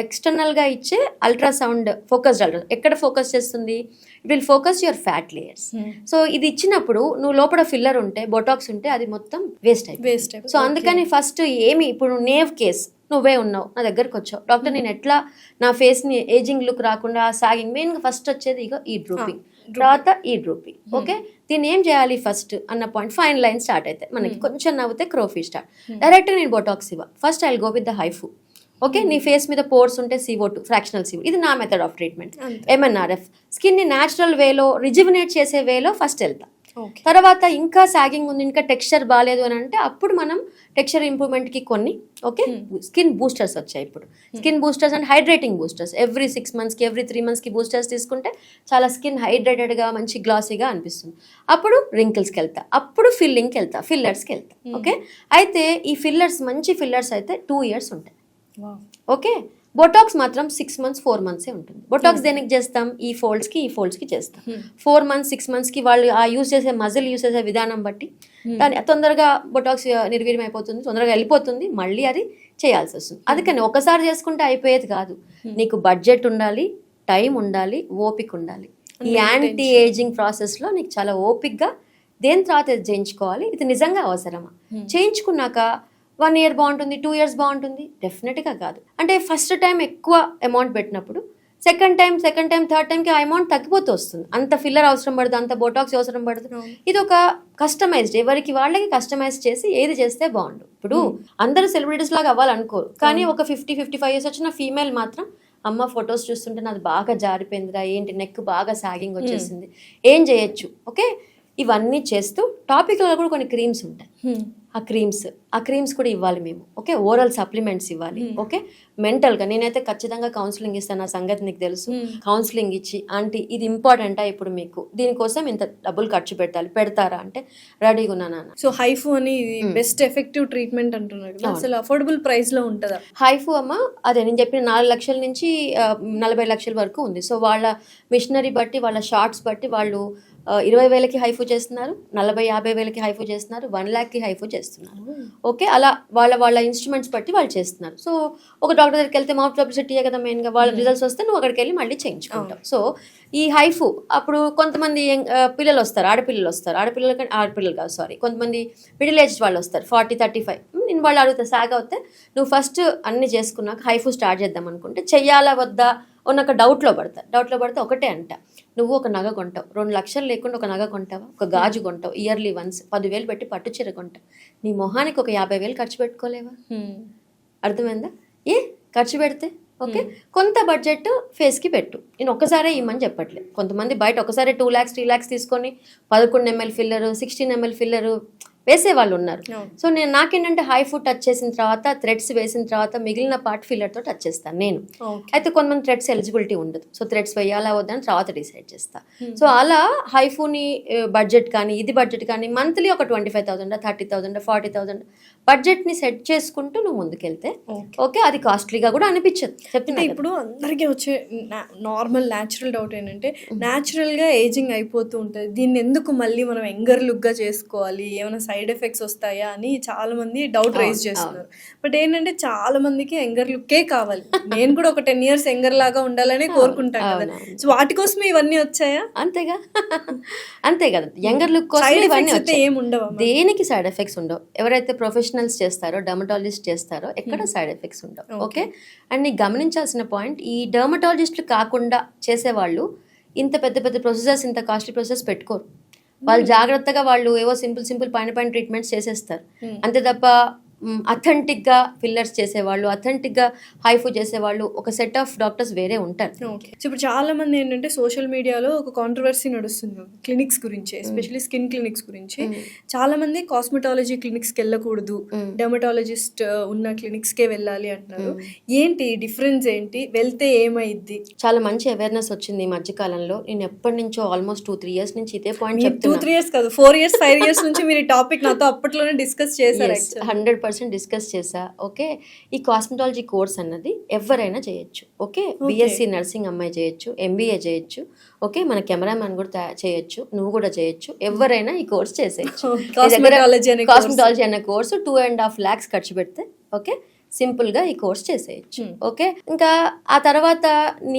ఎక్స్టర్నల్గా ఇచ్చే అల్ట్రాసౌండ్ ఫోకస్డ్ అల్ట్రా ఎక్కడ ఫోకస్ చేస్తుంది, it will focus your fat layers. So ఇది ఇచ్చినప్పుడు నువ్వు లోపల ఫిల్లర్ ఉంటే, బొటాక్స్ ఉంటే అది మొత్తం వేస్ట్ అయిపోతుంది. సో అందుకని ఫస్ట్ ఏమి, ఇప్పుడు నేవ్ కేస్ నువ్వే ఉన్నావు, నా దగ్గరకు వచ్చావు డాక్టర్, నేను ఎట్లా నా ఫేస్ని ఏజింగ్ లుక్ రాకుండా సాగింగ్, మెయిన్గా ఫస్ట్ వచ్చేది ఇక ఈ డ్రూపింగ్, తర్వాత ఈ డ్రూపింగ్. ఓకే, దీన్ని ఏం చేయాలి ఫస్ట్ అన్న పాయింట్, ఫైన్ లైన్ స్టార్ట్ అయితే మనకి కొంచెం నవ్వుతే క్రోఫీ స్టార్ట్. డైరెక్ట్ నేను బొటాక్స్ ఇవ్వ, first I will go with the HIFU. Okay, నీ ఫేస్ మీద పోర్స్ ఉంటే CO2 ఫ్రాక్షనల్ CO2, ఇది నా method of treatment. MNRF skin ని న్యాచురల్ వేలో రిజివినేట్ చేసే వేలో ఫస్ట్ వెళ్తా. తర్వాత ఇంకా సాగింగ్ ఉంది, ఇంకా టెక్స్చర్ బాగాలేదు అని అంటే అప్పుడు మనం టెక్స్చర్ ఇంప్రూవ్మెంట్కి కొన్ని స్కిన్ బూస్టర్స్ వచ్చాయి ఇప్పుడు. Skin boosters and hydrating boosters every 6 monthsకి, ఎవ్రీ 3 monthsకి బూస్టర్స్ తీసుకుంటే చాలా స్కిన్ హైడ్రేటెడ్గా మంచి గ్లాసీగా అనిపిస్తుంది. అప్పుడు రింకిల్స్కి వెళ్తా, అప్పుడు ఫిల్లింగ్కి వెళ్తా, ఫిల్లర్స్కి వెళ్తా. ఓకే, అయితే ఈ ఫిల్లర్స్ మంచి ఫిల్లర్స్ అయితే 2 years ఉంటాయి. ఓకే, బొటాక్స్ మాత్రం 6 months 4 months ఉంటుంది. బొటాక్స్ దేనికి చేస్తాం, ఈ ఫోల్డ్స్కి చేస్తాం. 4 months 6 monthsకి వాళ్ళు ఆ యూజ్ చేసే మజిల్ యూజ్ చేసే విధానం బట్టి దాని తొందరగా బొటాక్స్ నిర్వీర్యం అయిపోతుంది, తొందరగా వెళ్ళిపోతుంది, మళ్ళీ అది చేయాల్సి వస్తుంది. అందుకని ఒకసారి చేసుకుంటే అయిపోయేది కాదు, నీకు బడ్జెట్ ఉండాలి, టైం ఉండాలి, ఓపిక ఉండాలి. ఈ యాంటీ ఏజింగ్ ప్రాసెస్లో నీకు చాలా ఓపిక్గా దేని తర్వాత చేయించుకోవాలి, ఇది నిజంగా అవసరమా, చేయించుకున్నాక 1 year బాగుంటుంది, 2 years బాగుంటుంది, డెఫినెట్గా కాదు. అంటే ఫస్ట్ టైం ఎక్కువ అమౌంట్ పెట్టినప్పుడు సెకండ్ టైం థర్డ్ టైంకి ఆ అమౌంట్ తగ్గిపోతూ వస్తుంది. అంత ఫిల్లర్ అవసరం పడుతుంది, అంత బొటాక్స్ అవసరం పడుతుంది. ఇది ఒక కస్టమైజ్డ్, ఎవరికి వాళ్ళకి కస్టమైజ్ చేసి ఏది చేస్తే బాగుండు. ఇప్పుడు అందరూ సెలబ్రిటీస్ లాగా అవ్వాలనుకోరు, కానీ ఒక 50-55 years వచ్చిన ఫీమేల్ మాత్రం అమ్మ ఫొటోస్ చూస్తుంటే నాది బాగా జారిపోయిందిరా, ఏంటి నెక్ బాగా సాగింగ్ వచ్చేసింది, ఏం చేయొచ్చు. ఓకే, ఇవన్నీ చేస్తూ టాపిక్లో కూడా కొన్ని క్రీమ్స్ ఉంటాయి, ఆ క్రీమ్స్ కూడా ఇవ్వాలి మేము. ఓకే, ఓరల్ సప్లిమెంట్స్ ఇవ్వాలి. ఓకే, మెంటల్గా నేనైతే ఖచ్చితంగా కౌన్సిలింగ్ ఇస్తాను, నా సంగతి నీకు తెలుసు. కౌన్సిలింగ్ ఇచ్చి ఆంటీ ఇది ఇంపార్టెంటా, ఇప్పుడు మీకు దీనికోసం ఇంత డబ్బులు ఖర్చు పెడతారా అంటే రెడీగా ఉన్నాను. సో హైఫు అని బెస్ట్ ఎఫెక్టివ్ ట్రీట్మెంట్ అంటున్నారు కదా, అసలు అఫోర్డబుల్ ప్రైస్ లో ఉంటుందా హైఫు? అమ్మ అదే నేను చెప్పిన 4 లక్షల నుంచి 40 లక్షల వరకు ఉంది. సో వాళ్ళ మిషనరీ బట్టి, వాళ్ళ షార్ట్స్ బట్టి వాళ్ళు 20,000కి హైఫూ చేస్తున్నారు, 40,000-50,000కి హైఫూ చేస్తున్నారు, 1,00,000కి హైఫూ చేస్తున్నారు. ఓకే, అలా వాళ్ళ ఇన్స్ట్రుమెంట్స్ బట్టి వాళ్ళు చేస్తున్నారు. సో ఒక డాక్టర్ దగ్గరికి వెళ్తే మౌత్ పబ్లిసిటీయే కదా మెయిన్గా, వాళ్ళ రిజల్ట్స్ వస్తే నువ్వు అక్కడికి వెళ్ళి మళ్ళీ చేయించుకుంటావు. సో ఈ హైఫూ అప్పుడు కొంతమంది పిల్లలు వస్తారు, ఆడపిల్లలు కాదు సారీ, కొంతమంది మిడిల్ ఏజ్ వాళ్ళు వస్తారు 40-35. నేను వాళ్ళు అడుగుతా సాగ్ అవుతే నువ్వు ఫస్ట్ అన్ని చేసుకున్నాక హైఫూ స్టార్ట్ చేద్దాం అనుకుంటే చెయ్యాలా వద్దా ఒక డౌట్లో పడతా ఒకటే అంట, నువ్వు ఒక నగ కొంటావు, 2 లక్షలు లేకుండా ఒక నగ కొంటావా, ఒక గాజు కొంటావు ఇయర్లీ వన్స్, 10,000 పెట్టి పట్టు చీర కొంటావు, నీ మొహానికి ఒక 50,000 ఖర్చు పెట్టుకోలేవా? అర్థమైందా? ఖర్చు పెడితే ఓకే, కొంత బడ్జెట్ ఫేస్కి పెట్టు. నేను ఒక్కసారే ఇమ్మని చెప్పట్లేదు, కొంతమంది బయట ఒకసారి 2 lakhs 3 lakhs తీసుకొని 11 ml ఫిల్లరు 16 ml ఫిల్లరు వేసే వాళ్ళు ఉన్నారు. సో నాకేంటంటే హైఫూ టచ్ చేసిన తర్వాత థ్రెడ్స్ వేసిన తర్వాత మిగిలిన పార్ట్ ఫిల్లర్తో టచ్ చేస్తాను నేను. అయితే కొంతమంది థ్రెడ్స్ ఎలిజిబిలిటీ ఉండదు, సో థ్రెడ్స్ వేయాలా వద్దని తర్వాత డిసైడ్ చేస్తా. సో అలా హైఫూని బడ్జెట్ కానీ ఇది బడ్జెట్ కానీ మంత్లీ ఒక 25,000 30,000 40,000 బడ్జెట్ని సెట్ చేసుకుంటూ నువ్వు ముందుకెళ్తే ఓకే, అది కాస్ట్లీగా కూడా అనిపించదు. చెప్తున్నా ఇప్పుడు అందరికీ వచ్చే నార్మల్ న్యాచురల్ డౌట్ ఏంటంటే న్యాచురల్గా ఏజింగ్ అయిపోతూ ఉంటుంది, దీన్ని ఎందుకు మళ్ళీ మనం యంగర్ లుక్గా చేసుకోవాలి, ఏమైనా సైడ్ ఎఫెక్ట్స్ వస్తాయా అని చాలా మంది డౌట్ రైజ్ చేస్తున్నారు. బట్ ఏంటంటే చాలా మందికి యంగర్ లుక్కే కావాలి, నేను కూడా ఒక 10 years యంగర్ లాగా ఉండాలనే కోరుకుంటాను కదా, సో వాటి కోసమే ఇవన్నీ వచ్చాయా? అంతే కదా, యంగర్ లుక్ కోసం ఏమి ఉండవు, దేనికి సైడ్ ఎఫెక్ట్స్ ఉండవు. ఎవరైతే ప్రొఫెషనల్స్ చేస్తారో డర్మటాలజిస్ట్ చేస్తారో ఎక్కడ సైడ్ ఎఫెక్ట్స్ ఉండవు. ఓకే, అండ్ నీకు గమనించాల్సిన పాయింట్, ఈ డర్మటాలజిస్టులు కాకుండా చేసేవాళ్ళు ఇంత పెద్ద పెద్ద ప్రొసెసర్స్, ఇంత కాస్ట్లీ ప్రొసెసర్స్ పెట్టుకోరు. వాళ్ళు జాగ్రత్తగా వాళ్ళు ఏవో సింపుల్ పైన ట్రీట్మెంట్స్ చేసేస్తారు అంతే తప్ప అథెంటిక్గా ఫిల్లర్స్ చేసేవాళ్ళు, అథెంటిక్గా హైఫూ చేసేవాళ్ళు ఒక సెట్ ఆఫ్ డాక్టర్స్ వేరే ఉంటారు. ఓకే, సో ఇప్పుడు చాలా మంది ఏంటంటే సోషల్ మీడియాలో ఒక కాంట్రవర్సీ నడుస్తుంది క్లినిక్స్ గురించి, ఎస్పెషల్లీ స్కిన్ క్లినిక్స్ గురించి. చాలా మంది కాస్మెటాలజీ క్లినిక్స్కి వెళ్ళకూడదు, డెర్మటాలజిస్ట్ ఉన్న క్లినిక్స్కే వెళ్ళాలి అంటున్నారు. ఏంటి డిఫరెన్స్ ఏంటి, వెళ్తే ఏమైద్ది? చాలా మంచి అవేర్నెస్ వచ్చింది ఈ మధ్యకాలంలో. నేను ఎప్పటి నుంచో ఆల్మోస్ట్ 2-3 years నుంచి ఇదే పాయింట్ చెప్తున్నా. 2-3 years కాదు, 4 years 5 years నుంచి మీరు ఈ టాపిక్ నాతో అప్పట్లోనే డిస్కస్ చేశారు. 100% డిస్కస్ చేసా. ఓకే, ఈ కాస్మెటాలజీ కోర్స్ అన్నది ఎవరైనా చేయొచ్చు. ఓకే, బిఎస్సి నర్సింగ్ అమ్మాయి చేయొచ్చు, ఎంబీఏ చేయొచ్చు, ఓకే, మన కెమెరామ్యాన్ కూడా చేయొచ్చు, నువ్వు కూడా చేయొచ్చు, ఎవరైనా ఈ కోర్స్ చేసేయచ్చు. కాస్మెటాలజీ అనే కోర్సు 2.5 lakhs ఖర్చు పెడితే ఓకే సింపుల్గా ఈ కోర్స్ చేసేయచ్చు. ఓకే, ఇంకా ఆ తర్వాత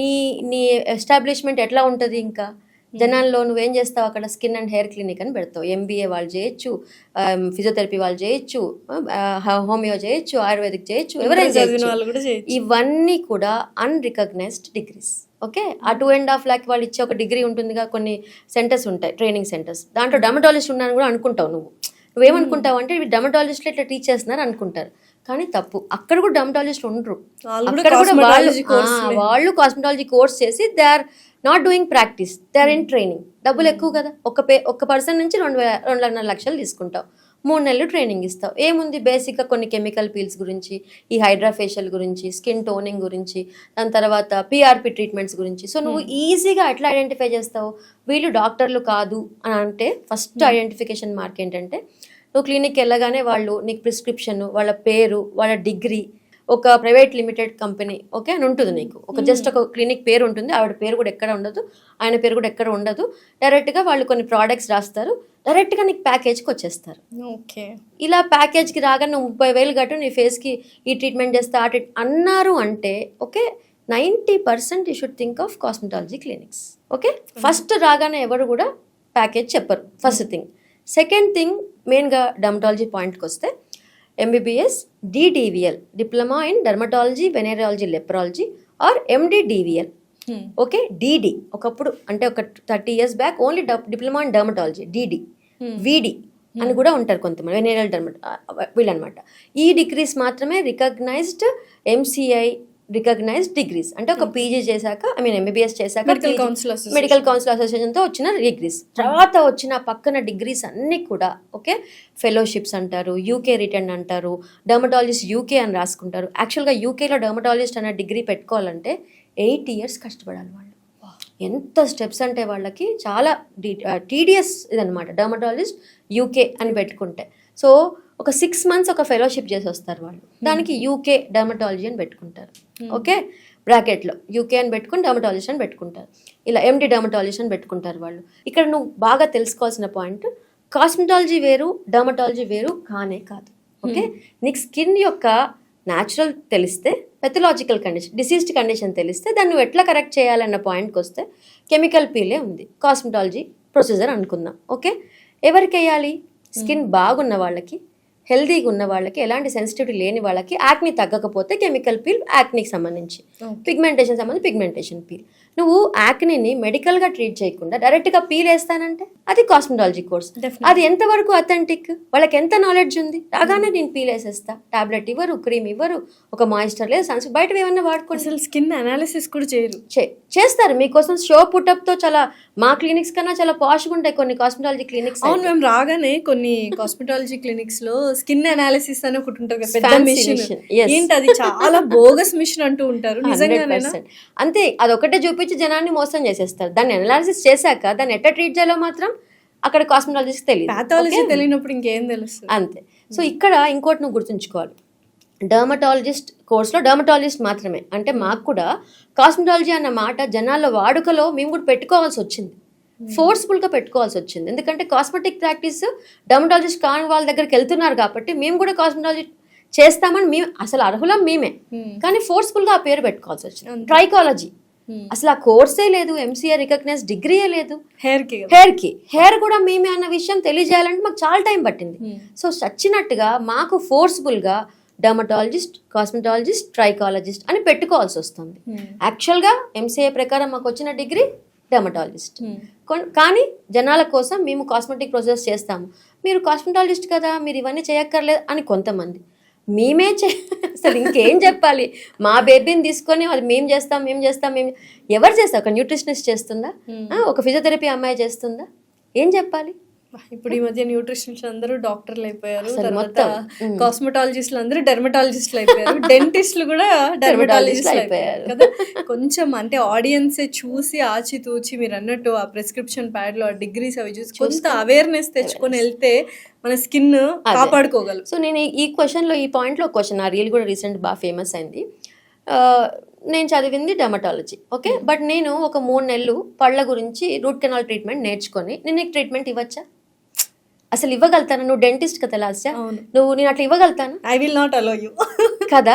నీ ఎస్టాబ్లిష్మెంట్ ఎట్లా ఉంటుంది, ఇంకా జనాల్లో నువ్వేం చేస్తావు, అక్కడ స్కిన్ అండ్ హెయిర్ క్లినిక్ అని పెడతావు. ఎంబీఏ వాళ్ళు చేయొచ్చు, ఫిజియోథెరపీ వాళ్ళు చేయొచ్చు, హోమియో చేయొచ్చు, ఆయుర్వేదిక్ చేయొచ్చు, ఎవరైనా చేయొచ్చు. ఇవన్నీ కూడా అన్రికగ్నైజ్డ్ డిగ్రీస్. ఓకే, ఆ 2.5 lakh వాళ్ళు ఇచ్చే ఒక డిగ్రీ ఉంటుందిగా, కొన్ని సెంటర్స్ ఉంటాయి, ట్రైనింగ్ సెంటర్స్, దాంట్లో డర్మటాలజిస్ట్ ఉన్నాను కూడా అనుకుంటావు. నువ్వేమనుకుంటావు అంటే ఇవి డర్మటాలజిస్ట్లు ఇట్లా టీచ్ చేస్తున్నారు అనుకుంటారు, కానీ తప్పు. అక్కడ కూడా డర్మటాలజిస్ట్ ఉండరు, అక్కడ కూడా వాళ్ళు కాస్మెటాలజీ కోర్స్ చేసి they are not doing practice, they are in training. డబ్బులు ఎక్కువ కదా, ఒక పర్సన్ నుంచి 2.5 లక్షలు తీసుకుంటావు, 3 నెలలు ట్రైనింగ్ ఇస్తావు. ఏముంది, బేసిక్గా కొన్ని కెమికల్ పీల్స్ గురించి, ఈ హైడ్రా ఫేషియల్ గురించి, స్కిన్ టోనింగ్ గురించి, దాని తర్వాత పిఆర్పి ట్రీట్మెంట్స్ గురించి. సో నువ్వు ఈజీగా ఎట్లా ఐడెంటిఫై చేస్తావు వీళ్ళు డాక్టర్లు కాదు అని అంటే, ఫస్ట్ ఐడెంటిఫికేషన్ మార్క్ ఏంటంటే, నువ్వు క్లినిక్కి వెళ్ళగానే వాళ్ళు నీకు ప్రిస్క్రిప్షన్, వాళ్ళ పేరు, వాళ్ళ డిగ్రీ, ఒక ప్రైవేట్ లిమిటెడ్ కంపెనీ ఓకే అని ఉంటుంది నీకు, ఒక జస్ట్ ఒక క్లినిక్ పేరు ఉంటుంది, ఆవిడ పేరు కూడా ఎక్కడ ఉండదు, ఆయన పేరు కూడా ఎక్కడ ఉండదు. డైరెక్ట్గా వాళ్ళు కొన్ని ప్రోడక్ట్స్ రాస్తారు, డైరెక్ట్గా నీకు ప్యాకేజ్కి వచ్చేస్తారు. ఓకే, ఇలా ప్యాకేజ్కి రాగానే నువ్వు 30,000 కట్టు, నీ ఫేస్కి ఈ ట్రీట్మెంట్ చేస్తా అన్నారు అంటే okay 90% you should think of cosmetology clinics. Okay, first రాగానే ఎవరు కూడా ప్యాకేజ్ చెప్పరు, ఫస్ట్ థింగ్. సెకండ్ థింగ్, మెయిన్గా డర్మటాలజీ పాయింట్కి వస్తే MBBS DDVL, diploma in dermatology venereology leprology, or MD-DVL. Okay, DD ఒకప్పుడు అంటే ఒక 30 years back only diploma in dermatology, DD VD అని కూడా ఉంటారు కొంతమంది, వెనేరల్ వీళ్ళు అనమాట. ఈ డిగ్రీస్ మాత్రమే రికగ్నైజ్డ్ MCI రికగ్నైజ్డ్ డిగ్రీస్, అంటే ఒక పీజీ చేశాక, MBBS చేశాక మెడికల్ కౌన్సిల్ అసోసియేషన్తో వచ్చిన డిగ్రీస్. తర్వాత వచ్చిన పక్కన డిగ్రీస్ అన్నీ కూడా ఓకే ఫెలోషిప్స్ అంటారు, యూకే రిటర్న్ అంటారు, డర్మటాలజిస్ట్ యూకే అని రాసుకుంటారు. యాక్చువల్గా యూకేలో డర్మటాలజిస్ట్ అనే డిగ్రీ పెట్టుకోవాలంటే 8 years కష్టపడాలి వాళ్ళు. ఎంత స్టెప్స్ అంటే వాళ్ళకి చాలా టీడియస్ ఇదనమాట డర్మటాలజిస్ట్ యూకే అని పెట్టుకుంటే. సో ఒక 6 months ఒక ఫెలోషిప్ చేసి వస్తారు వాళ్ళు, దానికి యూకే డర్మటాలజీ అని పెట్టుకుంటారు. ఓకే, బ్రాకెట్లో యూకే అని పెట్టుకుని డర్మటాలజిస్ట్ అని పెట్టుకుంటారు, ఇలా ఎండి డర్మటాలజిస్ట్ అని పెట్టుకుంటారు వాళ్ళు. ఇక్కడ నువ్వు బాగా తెలుసుకోవాల్సిన పాయింట్, కాస్మెటాలజీ వేరు డర్మటాలజీ వేరు కానే కాదు. ఓకే, నీకు స్కిన్ యొక్క న్యాచురల్ తెలిస్తే, పెథలాజికల్ కండిషన్, డిసీజ్డ్ కండిషన్ తెలిస్తే దాన్ని నువ్వు ఎట్లా కరెక్ట్ చేయాలన్న పాయింట్కి వస్తే కెమికల్ పీలే ఉంది, కాస్మెటాలజీ ప్రొసీజర్ అనుకుందాం. ఓకే, ఎవరికి వేయాలి? స్కిన్ బాగున్న వాళ్ళకి, హెల్దీగా ఉన్న వాళ్ళకి, ఎలాంటి సెన్సిటివిటీ లేని వాళ్ళకి, యాక్ని తగ్గకపోతే కెమికల్ పీల్ యాక్నికి సంబంధించి, పిగ్మెంటేషన్ సంబంధించి పిగ్మెంటేషన్ పీల్. నువ్వు యాక్నీని మెడికల్గా ట్రీట్ చేయకుండా డైరెక్ట్గా పీల్ వేస్తానంటే అది కాస్మెటాలజీ కోర్స్. అది ఎంతవరకు అథెంటిక్, వాళ్ళకి ఎంత నాలెడ్జ్ ఉంది? రాగానే నేను పీల్ వేసేస్తా, టాబ్లెట్ ఇవ్వరు, క్రీమ్ ఇవ్వరు, ఒక మాయిశ్చర్ లేదు, సన్స్ బయట ఏమన్నా వాడుకోండి. అసలు స్కిన్ అనాలిసిస్ కూడా చేయరు. చేస్తారు మీకోసం షో పుటప్తో. చాలా మా క్లినిక్స్ కన్నా చాలా పాష్గా ఉంటాయి కొన్ని కాస్మెటాలజీ క్లినిక్స్. అవును, మేము రాగానే కొన్ని కాస్మెటాలజీ క్లినిక్స్ లో స్కిన్ అనాలిసిస్ అని ఒకటి ఉంటుంది కదా, పెద్ద మిషన్. ఏంటి అది? చాలా బోగస్ మిషన్ అంటూ ఉంటారు. నిజంగానేనా? అంతే, అదొకటే చూపించి జనాన్ని మోసం చేసేస్తారు. దాన్ని అనాలిసిస్ చేశాక దాన్ని ఎట్లా ట్రీట్ చేయాలో మాత్రం అక్కడ కాస్మెటాలజిస్ట్ తెలియదు. పాథాలజీ తెలియనప్పుడు ఇంకేం తెలుస్తుంది? అంతే. సో ఇక్కడ ఇంకోటి నువ్వు గుర్తుంచుకోవాలి, డర్మటాలజిస్ట్ కోర్స్లో డర్మటాలజిస్ట్ మాత్రమే. అంటే మాకు కూడా కాస్మెటాలజీ అన్న మాట జనాల వాడుకలో మేము కూడా పెట్టుకోవాల్సి వచ్చింది, ఫోర్స్ఫుల్గా పెట్టుకోవాల్సి వచ్చింది. ఎందుకంటే కాస్మెటిక్ ప్రాక్టీస్ డర్మటాలజిస్ట్ కాని వాళ్ళ దగ్గరికి వెళ్తున్నారు కాబట్టి మేము కూడా కాస్మెటాలజీ చేస్తామని మేము అసలు అర్హులం మేమే, కానీ ఫోర్స్ఫుల్గా ఆ పేరు పెట్టుకోవాల్సి వచ్చింది. ట్రైకాలజీ అసలు ఆ కోర్సే లేదు, ఎంసీఏ రికగ్నైజ్ డిగ్రీయే లేదు. హెయిర్ కూడా మేమే అన్న విషయం తెలియజేయాలంటే మాకు చాలా టైం పట్టింది. సో చచ్చినట్టుగా మాకు ఫోర్స్ఫుల్గా డర్మటాలజిస్ట్, కాస్మెటాలజిస్ట్, ట్రైకాలజిస్ట్ అని పెట్టుకోవాల్సి వస్తుంది. యాక్చువల్గా ఎంసీఏ ప్రకారం మాకు వచ్చిన డిగ్రీ డర్మటాలజిస్ట్. కానీ జనాల కోసం మేము కాస్మెటిక్ ప్రొసెస్ చేస్తాము, మీరు కాస్మెటాలజిస్ట్ కదా మీరు ఇవన్నీ చేయక్కర్లేదు అని కొంతమంది. మేమే అసలు ఇంకేం చెప్పాలి? మా బేబీని తీసుకొని అది మేము చేస్తాం. ఎవరు చేస్తారు? ఒక న్యూట్రిషనిస్ట్ చేస్తుందా? ఒక ఫిజియోథెరపీ అమ్మాయి చేస్తుందా? ఏం చెప్పాలి? ఇప్పుడు ఈ మధ్య న్యూట్రిషనిస్ట్ అందరూ డాక్టర్లు అయిపోయారు, తర్వాత కాస్మెటాలజిస్టులు అందరూ డెర్మటాలజిస్టులు అయిపోయారు, డెంటిస్టులు కూడా డెర్మటాలజిస్టులు అయిపోయారు కదా. కొంచెం అంటే ఆడియన్సే చూసి ఆచితూచి మీరు అన్నట్టు ఆ ప్రిస్క్రిప్షన్ ప్యాడ్లో ఆ డిగ్రీస్ అవి చూసి కొంత అవేర్నెస్ తెచ్చుకొని వెళ్తే మన స్కిన్ కాపాడుకోగలం. సో నేను ఈ క్వశ్చన్లో, ఈ పాయింట్లో క్వశ్చన్, ఆ రీల్ కూడా రీసెంట్ బాగా ఫేమస్ అయింది. నేను చదివింది డెర్మటాలజీ, ఓకే, బట్ నేను ఒక 3 నెలలు పళ్ళ గురించి రూట్ కెనాల్ ట్రీట్మెంట్ నేర్చుకొని నేను నీకు ట్రీట్మెంట్ ఇవ్వచ్చా? అసలు ఇవ్వగలుగుతాను? నువ్వు డెంటిస్ట్ కదా లాస్యా, నేను అట్లా ఇవ్వగలుగుతాను? I will not allow you కదా.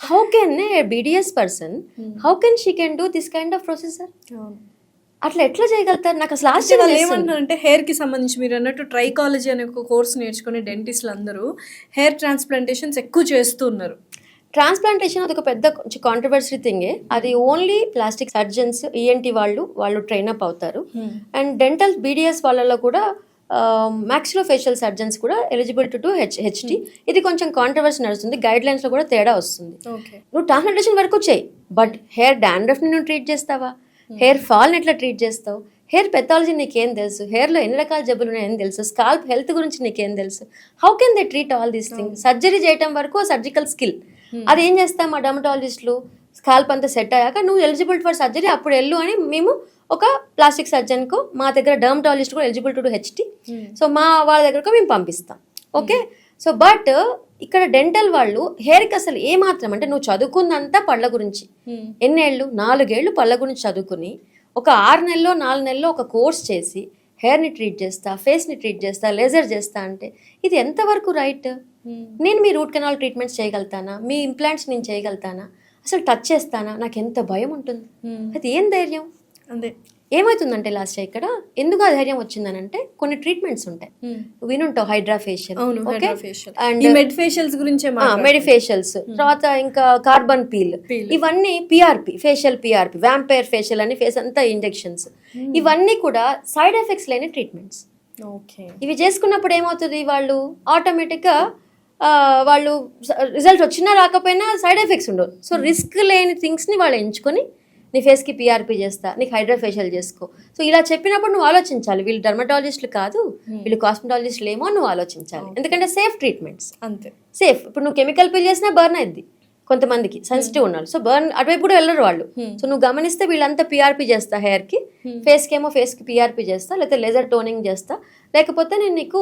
How can a BDS person, how can she can do this kind of processor? అట్లా ఎట్లా చేయగలుగుతారు? నాకు అసలు ఆశ్చర్యం ఏమంటారంటే, హెయిర్ కి సంబంధించి మీరు అన్నట్టు ట్రైకాలజీ అనే ఒక కోర్స్ నేర్చుకునే డెంటిస్టులు అందరూ హెయిర్ ట్రాన్స్ప్లాంటేషన్స్ ఎక్కువ చేస్తున్నారు. ట్రాన్స్ప్లాంటేషన్ అది ఒక పెద్ద కాంట్రవర్సీ థింగే. అది ఓన్లీ ప్లాస్టిక్ సర్జన్స్, ENT వాళ్ళు ట్రైన్ అప్ అవుతారు. అండ్ డెంటల్ BDS వాళ్ళలో కూడా మ్యాక్సిలోఫేషియల్ సర్జన్స్ కూడా ఎలిజిబుల్ టు HT. ఇది కొంచెం కాంట్రవర్సీ నడుస్తుంది, గైడ్ లైన్స్ లో కూడా తేడా వస్తుంది. నువ్వు ట్రాన్స్ప్లాంటేషన్ వరకు చేయి, బట్ హెయిర్ డాండ్రఫ్ ని నువ్వు ట్రీట్ చేస్తావా? హెయిర్ ఫాల్ని ఎట్లా ట్రీట్ చేస్తావు? హెయిర్ పెథాలజీ నీకేం తెలుసు? హెయిర్లో ఎన్ని రకాల జబ్బులు ఉన్నాయని తెలుసు? స్కాల్ప్ హెల్త్ గురించి నీకేం తెలుసు? How can they treat all these things? Surgery చేయడం వరకు సర్జికల్ స్కిల్, అది ఏం చేస్తాం మా డర్మటాలజిస్టులు? స్కాల్ప్ అంతా సెట్ అయ్యాక నువ్వు ఎలిజిబుల్ ఫర్ సర్జరీ అప్పుడు వెళ్ళు అని మేము ఒక ప్లాస్టిక్ సర్జన్కు, మా దగ్గర డర్మటాలజిస్ట్ కూడా ఎలిజిబుల్ టు HT, సో మా వాళ్ళ దగ్గరకు మేము పంపిస్తాం. ఓకే, సో బట్ ఇక్కడ డెంటల్ వాళ్ళు హెయిర్కి అసలు ఏమాత్రం, అంటే నువ్వు చదువుకుందంతా పళ్ళ గురించి, ఎన్నేళ్ళు? 4 ఏళ్ళు పళ్ళ గురించి చదువుకుని ఒక 6 నెలలో 4 నెలలో ఒక కోర్స్ చేసి హెయిర్ని ట్రీట్ చేస్తా, ఫేస్ని ట్రీట్ చేస్తా, లేజర్ చేస్తా అంటే ఇది ఎంతవరకు రైట్? నేను మీ రూట్ కెనాల్ ట్రీట్మెంట్స్ చేయగలుగుతానా? మీ ఇంప్లాంట్స్ నేను చేయగలుగుతానా? అసలు టచ్ చేస్తానా? నాకు ఎంత భయం ఉంటుంది. అది ఏం ధైర్యం? అంతే. ఏమవుతుందంటే లాస్ట్ ఇక్కడ ఎందుకు ఆ ధైర్యం వచ్చిందనంటే కొన్ని ట్రీట్మెంట్స్ ఉంటాయి, వినుంటావు, హైడ్రా ఫేషియల్, అండ్ మెడిఫేషియల్స్ గురించి, మెడిఫేషియల్స్, తర్వాత ఇంకా కార్బన్ పీల్, ఇవన్నీ PRP, facial PRP, vampire facial అని, ఫేస్ అంతా ఇంజెక్షన్స్, ఇవన్నీ కూడా సైడ్ ఎఫెక్ట్స్ లేని ట్రీట్మెంట్స్. ఇవి చేసుకున్నప్పుడు ఏమవుతుంది, వాళ్ళు ఆటోమేటిక్గా వాళ్ళు రిజల్ట్ వచ్చినా రాకపోయినా సైడ్ ఎఫెక్ట్స్ ఉండవు. సో రిస్క్ లేని థింగ్స్ని వాళ్ళు ఎంచుకొని నీ ఫేస్కి PRP చేస్తా, నీకు హైడ్రా ఫేషియల్ చేసుకో. సో ఇలా చెప్పినప్పుడు నువ్వు ఆలోచించాలి, వీళ్ళు డర్మటాలజిస్టులు కాదు, వీళ్ళు కాస్మెటాలజిస్టులు ఏమో నువ్వు ఆలోచించాలి. ఎందుకంటే సేఫ్ ట్రీట్మెంట్స్, అంతే సేఫ్. ఇప్పుడు నువ్వు కెమికల్ పీల్ చేసినా బర్న్ అయింది, కొంతమందికి సెన్సిటివ్ ఉన్నారు, సో బర్న్ అటువైపు కూడా వెళ్ళరు వాళ్ళు. సో నువ్వు గమనిస్తే వీళ్ళంతా PRP చేస్తా, హెయిర్కి, ఫేస్కి ఏమో ఫేస్కి PRP చేస్తా, లేకపోతే లేజర్ టోనింగ్ చేస్తా, లేకపోతే నేను నీకు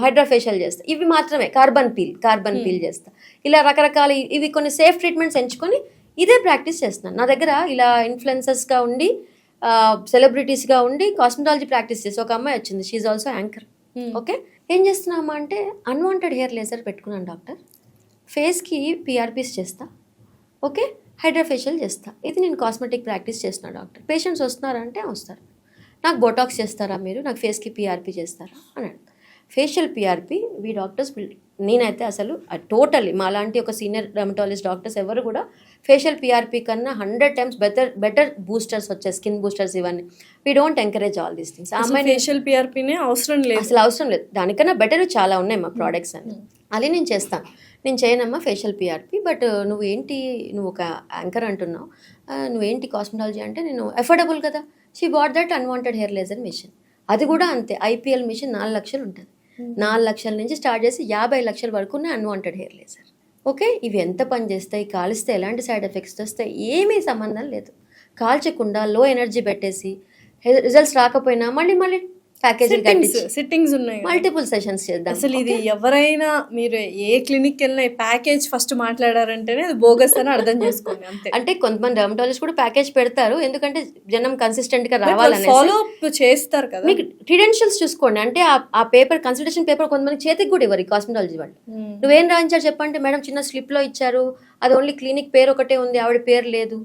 హైడ్రా ఫేషియల్ చేస్తా, ఇవి మాత్రమే, కార్బన్ పీల్ చేస్తా, ఇలా రకరకాల ఇవి కొన్ని సేఫ్ ట్రీట్మెంట్స్ ఎంచుకొని ఇదే ప్రాక్టీస్ చేస్తున్నాను. నా దగ్గర ఇలా ఇన్ఫ్లుయెన్సర్స్గా ఉండి సెలబ్రిటీస్గా ఉండి కాస్మెటాలజీ ప్రాక్టీస్ చేసి ఒక అమ్మాయి వచ్చింది. She also anchor. ఓకే, ఏం చేస్తున్నామా అంటే అన్వాంటెడ్ హెయిర్ లేజర్ పెట్టుకున్నాను డాక్టర్, ఫేస్కి పిఆర్పీస్ చేస్తా, ఓకే, హైడ్రాఫేషియల్ చేస్తా. ఇది నేను కాస్మెటిక్ ప్రాక్టీస్ చేస్తున్నా డాక్టర్. పేషెంట్స్ వస్తున్నారంటే వస్తారు. నాకు బొటాక్స్ చేస్తారా మీరు, నాకు ఫేస్కి పిఆర్పీ చేస్తారా అన్నాడు. ఫేషియల్ పిఆర్పీ వీ డాక్టర్స్ నేనైతే అసలు టోటల్లీ మాలాంటి ఒక సీనియర్ డెర్మటాలజిస్ట్ డాక్టర్స్ ఎవరు కూడా ఫేషియల్ పిఆర్పీ కన్నా 100 times బెటర్ బూస్టర్స్ వచ్చాయి, స్కిన్ బూస్టర్స్ ఇవన్నీ. We don't encourage all these things. Facial పిఆర్పీనే అవసరం లేదు, అసలు అవసరం లేదు. దానికన్నా బెటర్ చాలా ఉన్నాయి మా ప్రోడక్ట్స్ అని. అది నేను చేస్తాను. నేను చేయనమ్మా ఫేషియల్ పిఆర్పీ, బట్ నువ్వు ఒక యాంకర్ అంటున్నావు, నువ్వేంటి కాస్మెటాలజీ అంటే నేను అఫోర్డబుల్ కదా. She bought that unwanted hair laser machine. అది కూడా అంతే, ఐపీఎల్ మిషన్ 4 లక్షలు ఉంటుంది. 4 లక్షల నుంచి స్టార్ట్ చేసి 50 లక్షల వరకు ఉన్న అన్వాంటెడ్ హెయిర్ లేజర్. ఓకే, ఇవి ఎంత పని చేస్తాయి, కాలిస్తే ఎలాంటి సైడ్ ఎఫెక్ట్స్ వస్తాయి, ఏమీ సంబంధం లేదు. కాల్చకుండా లో ఎనర్జీ పెట్టేసి రిజల్ట్స్ రాకపోయినా మళ్ళీ ప్యాకేజింగ్ సిట్టింగ్స్ ఉన్నాయి, మల్టిపుల్ సెషన్స్ చేద్దాం. అసలు ఇది ఎవరైనా మీరు ఏ క్లినిక్ వెళ్ళినా ప్యాకేజ్ ఫస్ట్ మాట్లాడారంటేనే అది బోగస్ అని అర్థం చేసుకోండి అంతే. అంటే కొంతమంది డెర్మటాలజిస్ట్ కూడా ప్యాకేజ్ పెడతారు, ఎందుకంటే జనం కన్సిస్టెంట్ గా రావాలని. ఫాలో అప్ చేస్తారు కదా. మీకు క్రెడెన్షియల్స్ చూసుకోండి. అంటే ఆ పేపర్ కన్సల్టేషన్ పేపర్ కొంతమంది చేతికి కూడా ఇవ్వరు కాస్మెటాలజీ వాళ్ళు. నువ్వేం రాయించారు చెప్పంటే, మేడం చిన్న స్లిప్ లో ఇచ్చారు, అది ఓన్లీ క్లినిక్ పేరు ఒకటే ఉంది, ఆవిడ పేరు లేదు,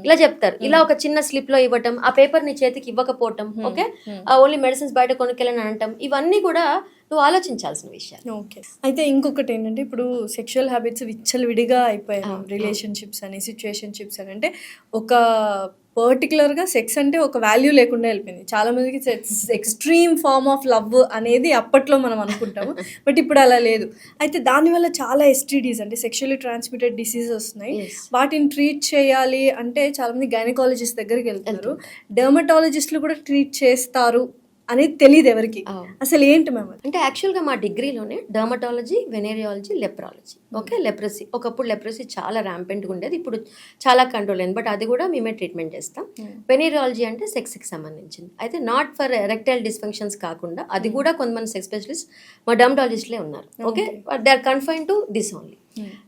ఇలా చెప్తారు. ఇలా ఒక చిన్న స్లిప్ లో ఇవ్వటం, ఆ పేపర్ నీ చేతికి ఇవ్వకపోవటం, ఓకే, ఓన్లీ మెడిసిన్స్ బయట కొనుక్కెళ్ళని అనటం, ఇవన్నీ కూడా నువ్వు ఆలోచించాల్సిన విషయాలు. ఓకే, అయితే ఇంకొకటి ఏంటంటే ఇప్పుడు సెక్షువల్ హ్యాబిట్స్ విచ్చలవిడిగా అయిపోయాయి. రిలేషన్షిప్స్ అని, సిచ్యువేషన్షిప్స్ అని, అంటే ఒక పర్టికులర్గా సెక్స్ అంటే ఒక వాల్యూ లేకుండా వెళ్ళిపోయింది. చాలా మందికి ఎక్స్ట్రీమ్ ఫార్మ్ ఆఫ్ లవ్ అనేది అప్పట్లో మనం అనుకుంటాము, బట్ ఇప్పుడు అలా లేదు. అయితే దానివల్ల చాలా ఎస్టీడీస్ అంటే సెక్షువల్లీ ట్రాన్స్మిటెడ్ డిసీజెస్ వస్తున్నాయి. వాటిని ట్రీట్ చేయాలి అంటే చాలా మంది గైనకాలజిస్ట్ దగ్గరికి వెళ్తారు, డెర్మటాలజిస్టులు కూడా ట్రీట్ చేస్తారు అనేది తెలియదు ఎవరికి. అసలు ఏంటి మ్యామ్ అంటే యాక్చువల్గా మా డిగ్రీలోనే డర్మటాలజీ, వెనేరియాలజీ, లెప్రాలజీ, ఓకే, లెప్రసీ. ఒకప్పుడు లెప్రసీ చాలా ర్యాంపెంట్గా ఉండేది, ఇప్పుడు చాలా కంట్రోల్ అయింది, బట్ అది కూడా మేమే ట్రీట్మెంట్ చేస్తాం. వెనేరియాలజీ అంటే సెక్స్కి సంబంధించింది. అయితే నాట్ ఫర్ ఎరెక్టైల్ డిస్ఫంక్షన్స్ కాకుండా అది కూడా కొంతమంది సెక్స్ స్పెషలిస్ట్ మా డర్మటాలజిస్ట్లే ఉన్నారు, okay, but they are confine to this only.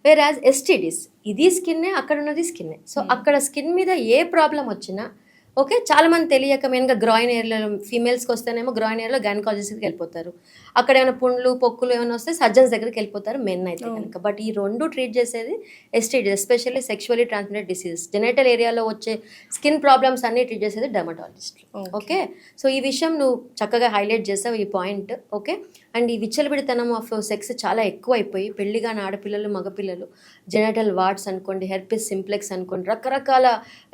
Whereas STDs ఇది స్కిన్నే, అక్కడ ఉన్నది స్కిన్నే. సో అక్కడ స్కిన్ మీద ఏ ప్రాబ్లం వచ్చినా, ఓకే, చాలా మంది తెలియక మెయిన్గా గ్రాయిన్ ఏరియాలో ఫీమేల్స్కి వస్తేనేమో గ్రాయిన్ ఏరియాలో గైనకాలజిస్ట్కి వెళ్ళిపోతారు. అక్కడ ఏమైనా పుండ్లు పొక్కులు ఏమైనా వస్తే సర్జన్స్ దగ్గరికి వెళ్ళిపోతారు మెన్ అయితే కనుక. బట్ ఈ రెండు ట్రీట్ చేసేది STD, especially sexually transmitted diseases, genital ఏరియాలో వచ్చే స్కిన్ ప్రాబ్లమ్స్ అన్ని ట్రీట్ చేసేది డెర్మటాలజిస్ట్. ఓకే, సో ఈ విషయం నువ్వు చక్కగా హైలైట్ చేసావు ఈ పాయింట్. ఓకే, అండ్ ఈ విచ్చలవిడితనం ఆఫ్ సెక్స్ చాలా ఎక్కువ అయిపోయి పెళ్లిగాని ఆడపిల్లలు, మగపిల్లలు జెనైటల్ వార్డ్స్ అనుకోండి, హెర్పిస్ సింప్లెక్స్ అనుకోండి, రకరకాల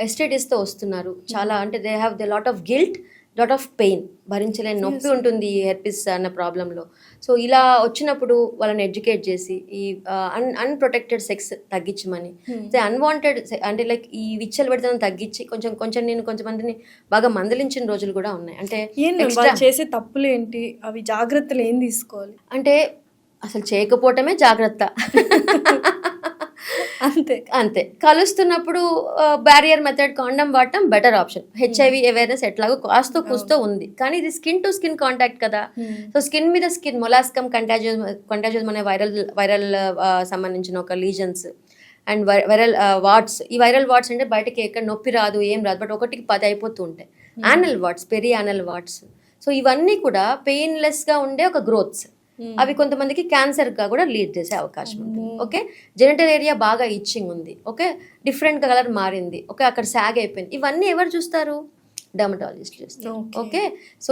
ఎస్టీడీస్తో వస్తున్నారు. చాలా అంటే they have the lot of guilt, lot of pain, భరించలేని నొప్పి ఉంటుంది ఈ హెర్పిస్ అన్న ప్రాబ్లంలో. సో ఇలా వచ్చినప్పుడు వాళ్ళని ఎడ్యుకేట్ చేసి ఈ అన్ప్రొటెక్టెడ్ సెక్స్ తగ్గించమని, అన్వాంటెడ్ అంటే లైక్ ఈ విచ్చలవిడితనం తగ్గించి కొంచెం నేను కొంతమందిని బాగా మందలించిన రోజులు కూడా ఉన్నాయి. అంటే చేసే తప్పులు ఏంటి, అవి జాగ్రత్తలు ఏం తీసుకోవాలి అంటే అసలు చేయకపోవటమే జాగ్రత్త. అంతే కలుస్తున్నప్పుడు బ్యారియర్ మెథడ్ కాండమ్ వాడటం బెటర్ ఆప్షన్. హెచ్ఐవి అవేర్నెస్ ఎట్లాగో కాస్తో కూస్తో ఉంది, కానీ ఇది స్కిన్ టు స్కిన్ కాంటాక్ట్ కదా. సో స్కిన్ మీద స్కిన్ మొలాస్కమ్ కంటాజియస్ అనే వైరల్ సంబంధించిన ఒక లీజన్స్ అండ్ వైరల్ వార్డ్స్. ఈ వైరల్ వార్డ్స్ అంటే బయటకి ఎక్కడ నొప్పి రాదు, ఏం రాదు, బట్ 1కి 10 అయిపోతూ ఉంటాయి. Anal warts, perianal warts. So ఇవన్నీ కూడా పెయిన్లెస్గా ఉండే ఒక గ్రోత్స్. అవి కొంతమందికి క్యాన్సర్గా కూడా లీడ్ చేసే అవకాశం ఉంది. ఓకే, జెనిటల్ ఏరియా బాగా ఇచ్చింగ్ ఉంది, ఓకే, డిఫరెంట్ కలర్ మారింది, ఓకే, అక్కడ సాగ్ అయిపోయింది, ఇవన్నీ ఎవరు చూస్తారు? డెర్మటాలజిస్ట్ చూస్తారు. ఓకే, సో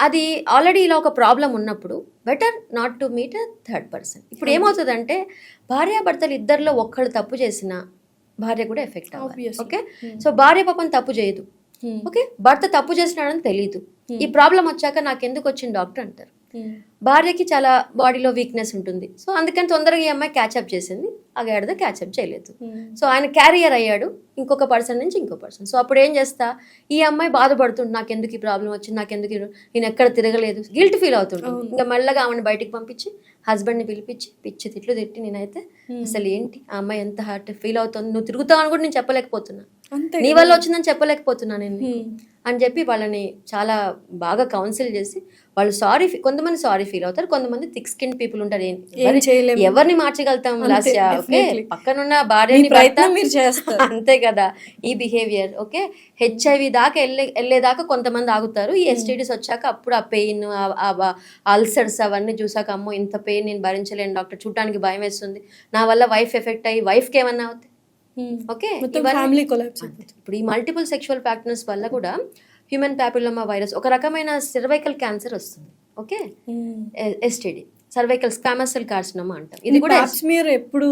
అది ఆల్రెడీ ఇలా ఒక ప్రాబ్లం ఉన్నప్పుడు better not to meet a third person. ఇప్పుడు ఏమవుతుందంటే భార్యాభర్తలు ఇద్దరిలో ఒక్కళ్ళు తప్పు చేసినా భార్య కూడా ఎఫెక్ట్ అవ్వాలి. ఓకే, సో భార్య పాపం తప్పు చేయదు, ఓకే, భర్త తప్పు చేసినాడని తెలియదు. ఈ ప్రాబ్లం వచ్చాక నాకు ఎందుకు వచ్చింది డాక్టర్ అంటారు. భార్యకి చాలా బాడీలో వీక్నెస్ ఉంటుంది, సో అందుకని తొందరగా ఈ అమ్మాయి క్యాచప్ చేసింది, ఆ గాడిద క్యాచప్ చేయలేదు. సో ఆయన క్యారియర్ అయ్యాడు ఇంకొక పర్సన్ నుంచి ఇంకో పర్సన్. సో అప్పుడు ఏం చేస్తా, ఈ అమ్మాయి బాధపడుతుంది, నాకెందుకు ఈ ప్రాబ్లం వచ్చింది, నాకెందుకు నేను ఎక్కడ తిరగలేదు, గిల్ట్ ఫీల్ అవుతుంటుంది. ఇంకా మెల్లగా ఆమెను బయటికి పంపించి హస్బెండ్ని పిలిపించి పిచ్చి తిట్లు తిట్టి నేనైతే అసలు ఏంటి ఆ అమ్మాయి ఎంత హార్ట్ ఫీల్ అవుతుంది, నువ్వు తిరుగుతావు అని కూడా నేను చెప్పలేకపోతున్నా, నీ వల్ల వచ్చిందని చెప్పలేకపోతున్నా నేను అని చెప్పి వాళ్ళని చాలా బాగా కౌన్సిల్ చేసి వాళ్ళు కొంతమంది సారీ ఫీల్ అవుతారు. కొంతమంది థిక్ స్కిన్ పీపుల్ ఉంటారు. ఏం చేయలేము. ఎవరిని మార్చగలుగుతాం అంతే, లాస్య? Okay, definitely. పక్కనున్న మీ భార్యని ప్రయత్నం భర్త మీరు చేస్తారు. అంతే కదా ఈ బిహేవియర్. ఓకే, హెచ్ఐవి దాకా వెళ్ళేదాకా కొంతమంది ఆగుతారు. ఈ ఎస్టీడీస్ వచ్చాక అప్పుడు ఆ పెయిన్, అల్సర్స్ అవన్నీ చూసాక అమ్మో ఇంత పెయిన్ నేను భరించలేను డాక్టర్, చూడటానికి భయం వేస్తుంది, నా వల్ల వైఫ్ ఎఫెక్ట్ అయ్యి వైఫ్కి ఏమన్నా అవుతుంది. ఓకే, మొత్తం ఫ్యామిలీ కొలాప్స్. ఇప్పుడు ఈ మల్టిపుల్ సెక్షువల్ పార్ట్నర్స్ వల్ల కూడా హ్యూమన్ ప్యాపిలోమా వైరస్, ఒక రకమైన సర్వైకల్ క్యాన్సర్ వస్తుంది. Okay, STD cervical squamous cell carcinoma అంటాం. ఇది కూడా మీరు ఎప్పుడు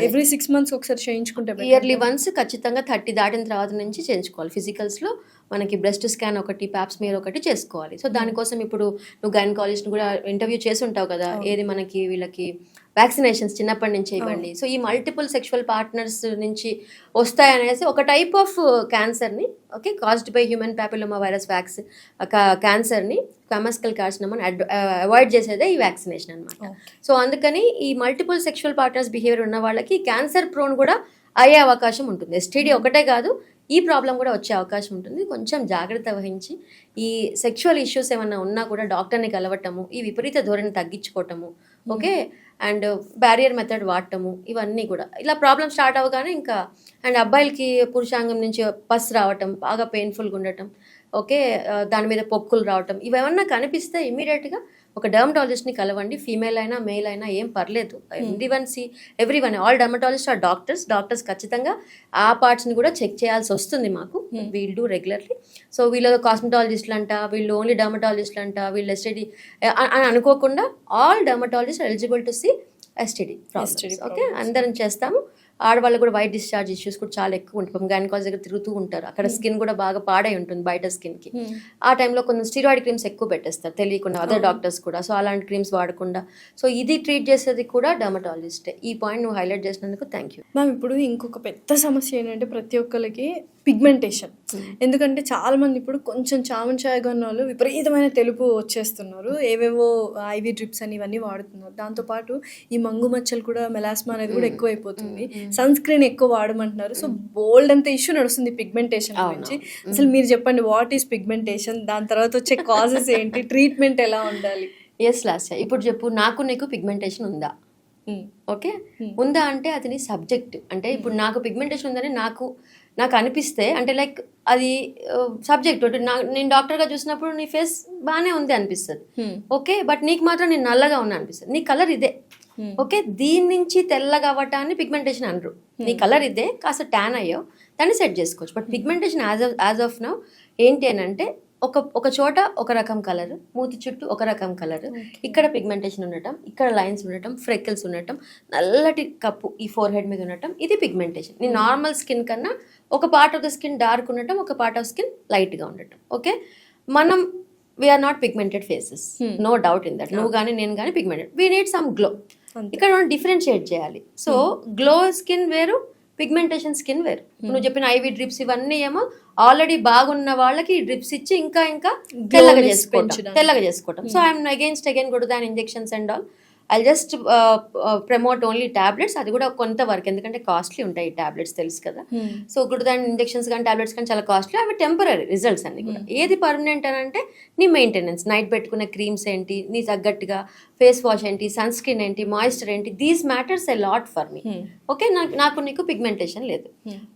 ఎవ్రీ 6 months ఒకసారి చేయించుకుంటే ఇయర్లీ వన్స్ ఖచ్చితంగా 30 దాటిన తర్వాత నుంచి చేయించుకోవాలి. ఫిజికల్స్లో మనకి బ్రెస్ట్ స్కాన్ ఒకటి, ప్యాప్స్మియర్ ఒకటి చేసుకోవాలి. సో దానికోసం ఇప్పుడు నువ్వు గైనకాలజిస్ట్ని కూడా ఇంటర్వ్యూ చేసి ఉంటావు కదా, ఏది మనకి వీళ్ళకి వ్యాక్సినేషన్స్ చిన్నప్పటి నుంచి ఇవ్వండి. సో ఈ మల్టిపుల్ సెక్షువల్ పార్ట్నర్స్ నుంచి వస్తాయనేసి ఒక టైప్ ఆఫ్ క్యాన్సర్ని, okay, caused by human papilloma virus క్యాన్సర్ని, క్వామస్కల్ కార్సినోమాని అవాయిడ్ చేసేదే ఈ వ్యాక్సినేషన్ అనమాట. సో అందుకని ఈ మల్టిపుల్ సెక్షువల్ పార్ట్నర్స్ బిహేవియర్ ఉన్న వాళ్ళకి క్యాన్సర్ ప్రోన్ కూడా అయ్యే అవకాశం ఉంటుంది. ఎస్టీడీ ఒకటే కాదు, ఈ ప్రాబ్లం కూడా వచ్చే అవకాశం ఉంటుంది. కొంచెం జాగ్రత్త వహించి ఈ సెక్షువల్ ఇష్యూస్ ఏమైనా ఉన్నా కూడా డాక్టర్ని కలవటము, ఈ విపరీత ధోరణి తగ్గించుకోవటము, ఓకే, అండ్ బ్యారియర్ మెథడ్ వాడటము, ఇవన్నీ కూడా ఇలా ప్రాబ్లమ్ స్టార్ట్ అవ్వగానే ఇంకా, అండ్ అబ్బాయిలకి పురుషాంగం నుంచి పస్ రావటం, బాగా పెయిన్ఫుల్గా ఉండటం, ఓకే, దాని మీద పొక్కులు రావటం, ఇవేమన్నా కనిపిస్తే ఇమీడియట్గా ఒక డర్మటాలజిస్ట్ని కలవండి. ఫీమేల్ అయినా మేల్ అయినా ఏం పర్లేదు. Everyone all dermatologist or doctors ఖచ్చితంగా ఆ పార్ట్స్ని కూడా చెక్ చేయాల్సి వస్తుంది మాకు. We'll do regularly. సో వీళ్ళు కాస్మెటాలజిస్టులు అంట, వీళ్ళు ఓన్లీ డర్మటాలజిస్టులు అంట, వీళ్ళు ఎస్టీడీ అని అనుకోకుండా all dermatologist eligible to see STD problems. Okay, అందరం చేస్తాము. ఆడవాళ్ళు కూడా వైట్ డిశ్చార్జ్ ఇష్యూస్ కూడా చాలా ఎక్కువ ఉంటుంది. గైనకాలజీ దగ్గర తిరుగుతూ ఉంటారు, అక్కడ స్కిన్ కూడా బాగా పాడై ఉంటుంది బయట స్కిన్కి. ఆ టైంలో కొంచెం స్టీరాయిడ్ క్రీమ్స్ ఎక్కువ పెట్టేస్తారు తెలియకుండా, అదర్ డాక్టర్స్ కూడా. సో అలాంటి క్రీమ్స్ వాడకుండా, సో ఇది ట్రీట్ చేసేది కూడా డర్మటాలజిస్టే. ఈ పాయింట్ నువ్వు హైలైట్ చేసినందుకు థ్యాంక్ యూ మ్యామ్. ఇప్పుడు ఇంకొక పెద్ద సమస్య ఏంటంటే ప్రతి ఒక్కరికి పిగ్మెంటేషన్. ఎందుకంటే చాలా మంది ఇప్పుడు కొంచెం చామచాయగా ఉన్న వాళ్ళు విపరీతమైన తెలుపు వచ్చేస్తున్నారు, ఏవేవో ఐవీ డ్రిప్స్ అని ఇవన్నీ వాడుతున్నారు. దాంతోపాటు ఈ మంగు మచ్చలు కూడా, మెలాస్మా అనేది కూడా ఎక్కువ అయిపోతుంది. సన్ స్క్రీన్ ఎక్కువ వాడమంటున్నారు. సో బోల్డ్ అంత ఇష్యూ నడుస్తుంది పిగ్మెంటేషన్ గురించి. అసలు మీరు చెప్పండి, వాట్ ఈస్ పిగ్మెంటేషన్, దాని తర్వాత వచ్చే కాజెస్ ఏంటి, ట్రీట్మెంట్ ఎలా ఉండాలి? ఎస్ లాస్య, ఇప్పుడు చెప్పు, నాకు నీకు పిగ్మెంటేషన్ ఉందా? ఓకే, ఉందా అంటే అది నీ సబ్జెక్ట్. అంటే ఇప్పుడు నాకు పిగ్మెంటేషన్ ఉందని నాకు అనిపిస్తే, అంటే లైక్ అది సబ్జెక్ట్. నేను డాక్టర్గా చూసినప్పుడు నీ ఫేస్ బాగానే ఉంది అనిపిస్తుంది, ఓకే, బట్ నీకు మాత్రం నేను నల్లగా ఉన్నా అనిపిస్తుంది. నీ కలర్ ఇదే, ఓకే, దీని నుంచి తెల్లగా అవ్వటాన్ని పిగ్మెంటేషన్ అనరు. నీ కలర్ ఇదే, కాస్త ట్యాన్ అయ్యో, దాన్ని సెట్ చేసుకోవచ్చు. But pigmentation as of now ఏంటి అని అంటే, ఒక చోట ఒక రకం కలర్, మూతి చుట్టూ ఒక రకం కలర్, ఇక్కడ పిగ్మెంటేషన్ ఉండటం, ఇక్కడ లైన్స్ ఉండటం, ఫ్రెకిల్స్ ఉండటం, నల్లటి కప్పు ఈ ఫోర్ హెడ్ మీద ఉండటం, ఇది పిగ్మెంటేషన్. నీ నార్మల్ స్కిన్ కన్నా ఒక part of the skin dark ఉండటం, ఒక పార్ట్ ఆఫ్ స్కిన్ లైట్గా ఉండటం. ఓకే, మనం we are not pigmented faces, no doubt in that. నువ్వు కానీ నేను కానీ pigmented, we need some glow. ఇక్కడ మనం డిఫరెన్షియేట్ చేయాలి. సో గ్లో స్కిన్ వేరు, పిగ్మెంటేషన్ స్కిన్ వేరు. నువ్వు చెప్పిన ఐవీ డ్రిప్స్ ఇవన్నీ ఏమో ఆల్రెడీ బాగున్న వాళ్ళకి డ్రిప్స్ ఇచ్చి ఇంకా తెల్లగా చేసుకోవటం. So I'm again good than injections and all. I just promote only tablets, అది కూడా కొంతవరకు, ఎందుకంటే కాస్ట్లీ ఉంటాయి ఈ టాబ్లెట్స్, తెలుసు కదా. సో గుడ్ దాన్ ఇంజెక్షన్స్ కానీ టాబ్లెట్స్ కానీ చాలా కాస్ట్లీ, అవి టెంపరీ రిజల్ట్స్ అన్ని కూడా. ఏది పర్మనెంట్ అని అంటే నీ మెయింటెనెన్స్, నైట్ పెట్టుకునే క్రీమ్స్ ఏంటి, నీ తగ్గట్టుగా ఫేస్ వాష్ ఏంటి, సన్ స్క్రీన్ ఏంటి, మాయిశ్చర్ ఏంటి, these matters a lot for me. Okay, నాకు నీకు పిగ్మెంటేషన్ లేదు.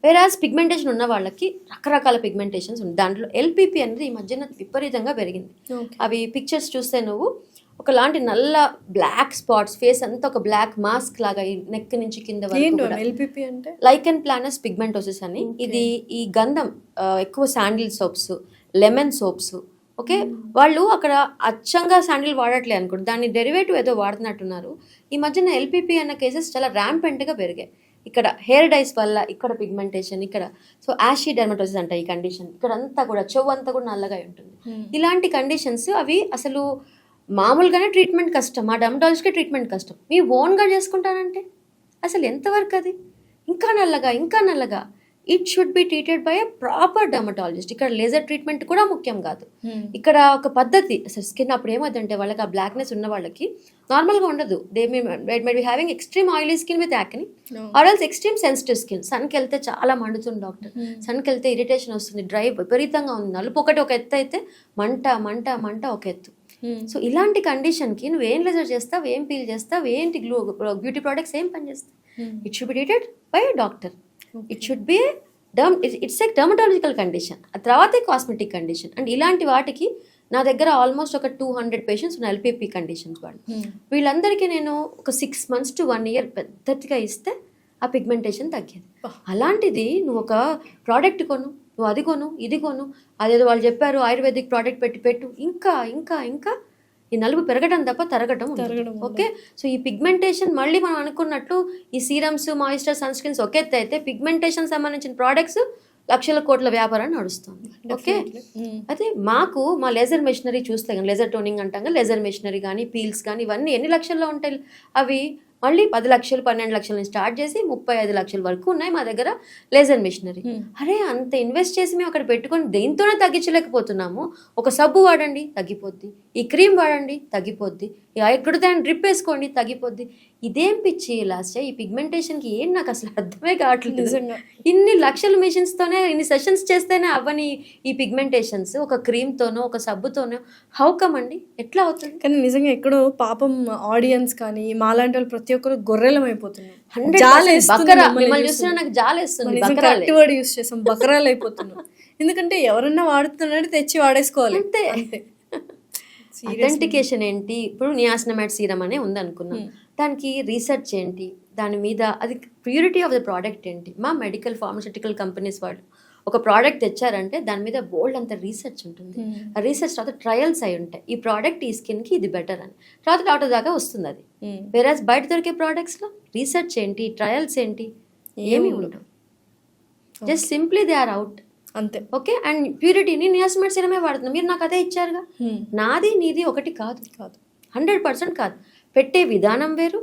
వేరాజ్ పిగ్మెంటేషన్ ఉన్న వాళ్ళకి రకరకాల పిగ్మెంటేషన్స్ ఉంది. దాంట్లో ఎల్పిపి అనేది ఈ మధ్యన విపరీతంగా పెరిగింది. అవి పిక్చర్స్ చూస్తే నువ్వు ఒకలాంటి నల్ల బ్లాక్ స్పాట్స్, ఫేస్ అంతా ఒక బ్లాక్ మాస్క్ లాగా, ఈ నెక్ నుంచి కింద వరకు. లైకెన్ ప్లానస్ పిగ్మెంటోసిస్ అని, ఇది ఈ గంధం ఎక్కువ sandal soaps, lemon soaps, okay, వాళ్ళు అక్కడ అచ్చంగా శాండిల్ వాడట్లే అనుకోండి, దాన్ని డెరివేటివ్ ఏదో వాడుతున్నట్టున్నారు. ఈ మధ్యన ఎల్పిపి అన్న కేసెస్ చాలా ర్యాంపెంట్గా పెరిగాయి. ఇక్కడ హెయిర్ డైస్ వల్ల ఇక్కడ పిగ్మెంటేషన్, ఇక్కడ సో యాషీ డెర్మటోసిస్ అంట ఈ కండిషన్. ఇక్కడ అంతా కూడా చెవు అంతా కూడా నల్లగా ఉంటుంది. ఇలాంటి కండిషన్స్ అవి అసలు మామూలుగానే ట్రీట్మెంట్ కష్టం, మా డర్మటాలజిస్ట్కి ట్రీట్మెంట్ కష్టం. మీ ఓన్గా చేసుకుంటానంటే అసలు ఎంతవరకు అది? ఇంకా నల్లగా it should be treated by a proper dermatologist. ఇక్కడ లేజర్ ట్రీట్మెంట్ కూడా ముఖ్యం కాదు, ఇక్కడ ఒక పద్ధతి. అసలు స్కిన్ అప్పుడు ఏమవుతుందంటే వాళ్ళకి ఆ బ్లాక్నెస్ ఉన్న వాళ్ళకి నార్మల్గా ఉండదు. They may be having extreme oily skin with acne or else extreme sensitive skin. సన్కి వెళ్తే చాలా మండుతుంది డాక్టర్, సన్కి వెళ్తే ఇరిటేషన్ వస్తుంది, డ్రై విపరీతంగా ఉంది, నలుపు ఒకటి ఒక ఎత్తు అయితే మంట ఒక ఎత్తు. సో ఇలాంటి కండిషన్కి నువ్వు ఏం లేజర్ చేస్తావు, ఏం పీల్ చేస్తావు, ఏంటి గ్లూ బ్యూటీ ప్రోడక్ట్స్ ఏం పని చేస్తావు. It should be treated by doctor. It should be it's a dermatological condition, ఆ తర్వాతే కాస్మెటిక్ కండిషన్. అండ్ ఇలాంటి వాటికి నా దగ్గర ఆల్మోస్ట్ ఒక 200 పేషెంట్స్ ఉన్న ఎల్పిపి కండిషన్స్ వాళ్ళు. వీళ్ళందరికీ నేను ఒక 6 months to 1 year పెద్దగా ఇస్తే ఆ పిగ్మెంటేషన్ తగ్గేది. అలాంటిది నువ్వు ఒక ప్రోడక్ట్ కొను, నువ్వు అది కొను, ఇది కొను, అదేదో వాళ్ళు చెప్పారు ఆయుర్వేదిక్ ప్రోడక్ట్ పెట్టు ఇంకా ఇంకా ఇంకా ఈ నలుగు పెరగడం తప్ప తరగడం ఉండదు. ఓకే, సో ఈ పిగ్మెంటేషన్ మళ్ళీ మనం అనుకున్నట్లు ఈ సీరమ్స్, మాయిశ్చర్, సన్ స్క్రీన్స్ ఒక ఎత్తు అయితే పిగ్మెంటేషన్ సంబంధించిన ప్రోడక్ట్స్ లక్షల కోట్ల వ్యాపారాన్ని నడుస్తుంది. ఓకే, అయితే మాకు మా లేజర్ మెషినరీ చూస్తే కానీ, లేజర్ టోనింగ్ అంటాం కదా, లేజర్ మెషినరీ కానీ, పీల్స్ కానీ, ఇవన్నీ ఎన్ని లక్షల్లో ఉంటాయి. అవి మళ్ళీ 10 లక్షలు 12 లక్షల నుంచి స్టార్ట్ చేసి 35 లక్షల వరకు ఉన్నాయి మా దగ్గర లేజర్ మెషినరీ. అరే అంత ఇన్వెస్ట్ చేసి మేము అక్కడ పెట్టుకొని దేంతోనే తగ్గించలేకపోతున్నాము. ఒక సబ్బు వాడండి తగ్గిపోద్ది, ఈ క్రీమ్ వాడండి తగ్గిపోద్ది, ఈ ఎక్కడితే డ్రిప్ వేసుకోండి తగ్గిపోద్ది. ఇదేం పిచ్చి లాస్ట్ ఈ పిగ్మెంటేషన్కి ఏం నాకు అసలు అర్థమే కావట్లేదు. ఇన్ని లక్షల మెషిన్స్తోనే ఇన్ని సెషన్స్ చేస్తేనే అవ్వని ఈ పిగ్మెంటేషన్స్ ఒక క్రీమ్తోనో ఒక సబ్బుతోనో హౌ కమ్ అండి, ఎట్లా అవుతుంది? కానీ నిజంగా ఎక్కడో పాపం ఆడియన్స్ కానీ మాలాంటి వాళ్ళు ప్రతి ఒక్కరు గొర్రెలం అయిపోతున్నాం. మిమ్మల్ని చూస్తున్నా నాకు జాలేస్తుంది. కరెక్ట్ వర్డ్ యూస్ చేసాం, బకరాలు అయిపోతున్నాం. ఎందుకంటే ఎవరన్నా వాడుతున్నాడు తెచ్చి వాడేసుకోవాలి అంతే. అథెంటికేషన్ ఏంటి? ఇప్పుడు నియాసినమైడ్ సీరం అనే ఉంది అనుకున్నాం, దానికి రీసెర్చ్ ఏంటి, దాని మీద అది ప్యూరిటీ ఆఫ్ ద ప్రోడక్ట్ ఏంటి. మా మెడికల్ ఫార్మస్యూటికల్ కంపెనీస్ వాళ్ళు ఒక ప్రోడక్ట్ తెచ్చారంటే దాని మీద బోల్డ్ అంత రీసెర్చ్ ఉంటుంది. ఆ రీసెర్చ్ తర్వాత ట్రయల్స్ అయి ఉంటాయి, ఈ ప్రోడక్ట్ ఈ స్కిన్కి ఇది బెటర్ అని, తర్వాత డాక్టర్ దాకా వస్తుంది అది. వేరేస్ బయట దొరికే ప్రోడక్ట్స్లో రీసెర్చ్ ఏంటి, ట్రయల్స్ ఏంటి, ఏమీ ఉండవు. Just simply they are out అంతే. ఓకే, అండ్ ప్యూరిటీని నియాసినమైడ్ సీరమే వాడుతున్నాం. మీరు నాకు అదే ఇచ్చారుగా. నాది నీది ఒకటి కాదు, 100% కాదు. పెట్టే విధానం వేరు.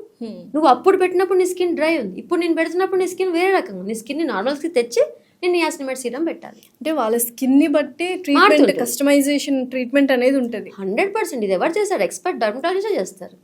నువ్వు అప్పుడు పెట్టినప్పుడు నీ స్కిన్ డ్రై ఉంది, ఇప్పుడు నేను పెడుతున్నప్పుడు నీ స్కిన్ వేరే రకంగా. నీ స్కిన్ నార్మల్ స్కిన్ తెచ్చి నేను నియాసినమైడ్ సీరం పెట్టాలి. అంటే వాళ్ళ స్కిన్ ని బట్టి ట్రీట్మెంట్, కస్టమైజేషన్ ట్రీట్మెంట్ అనేది ఉంటుంది. 100%. ఇది ఎవరు చేస్తారు? ఎక్స్పర్ట్ డర్మటాలజిస్ట్ చేస్తారు.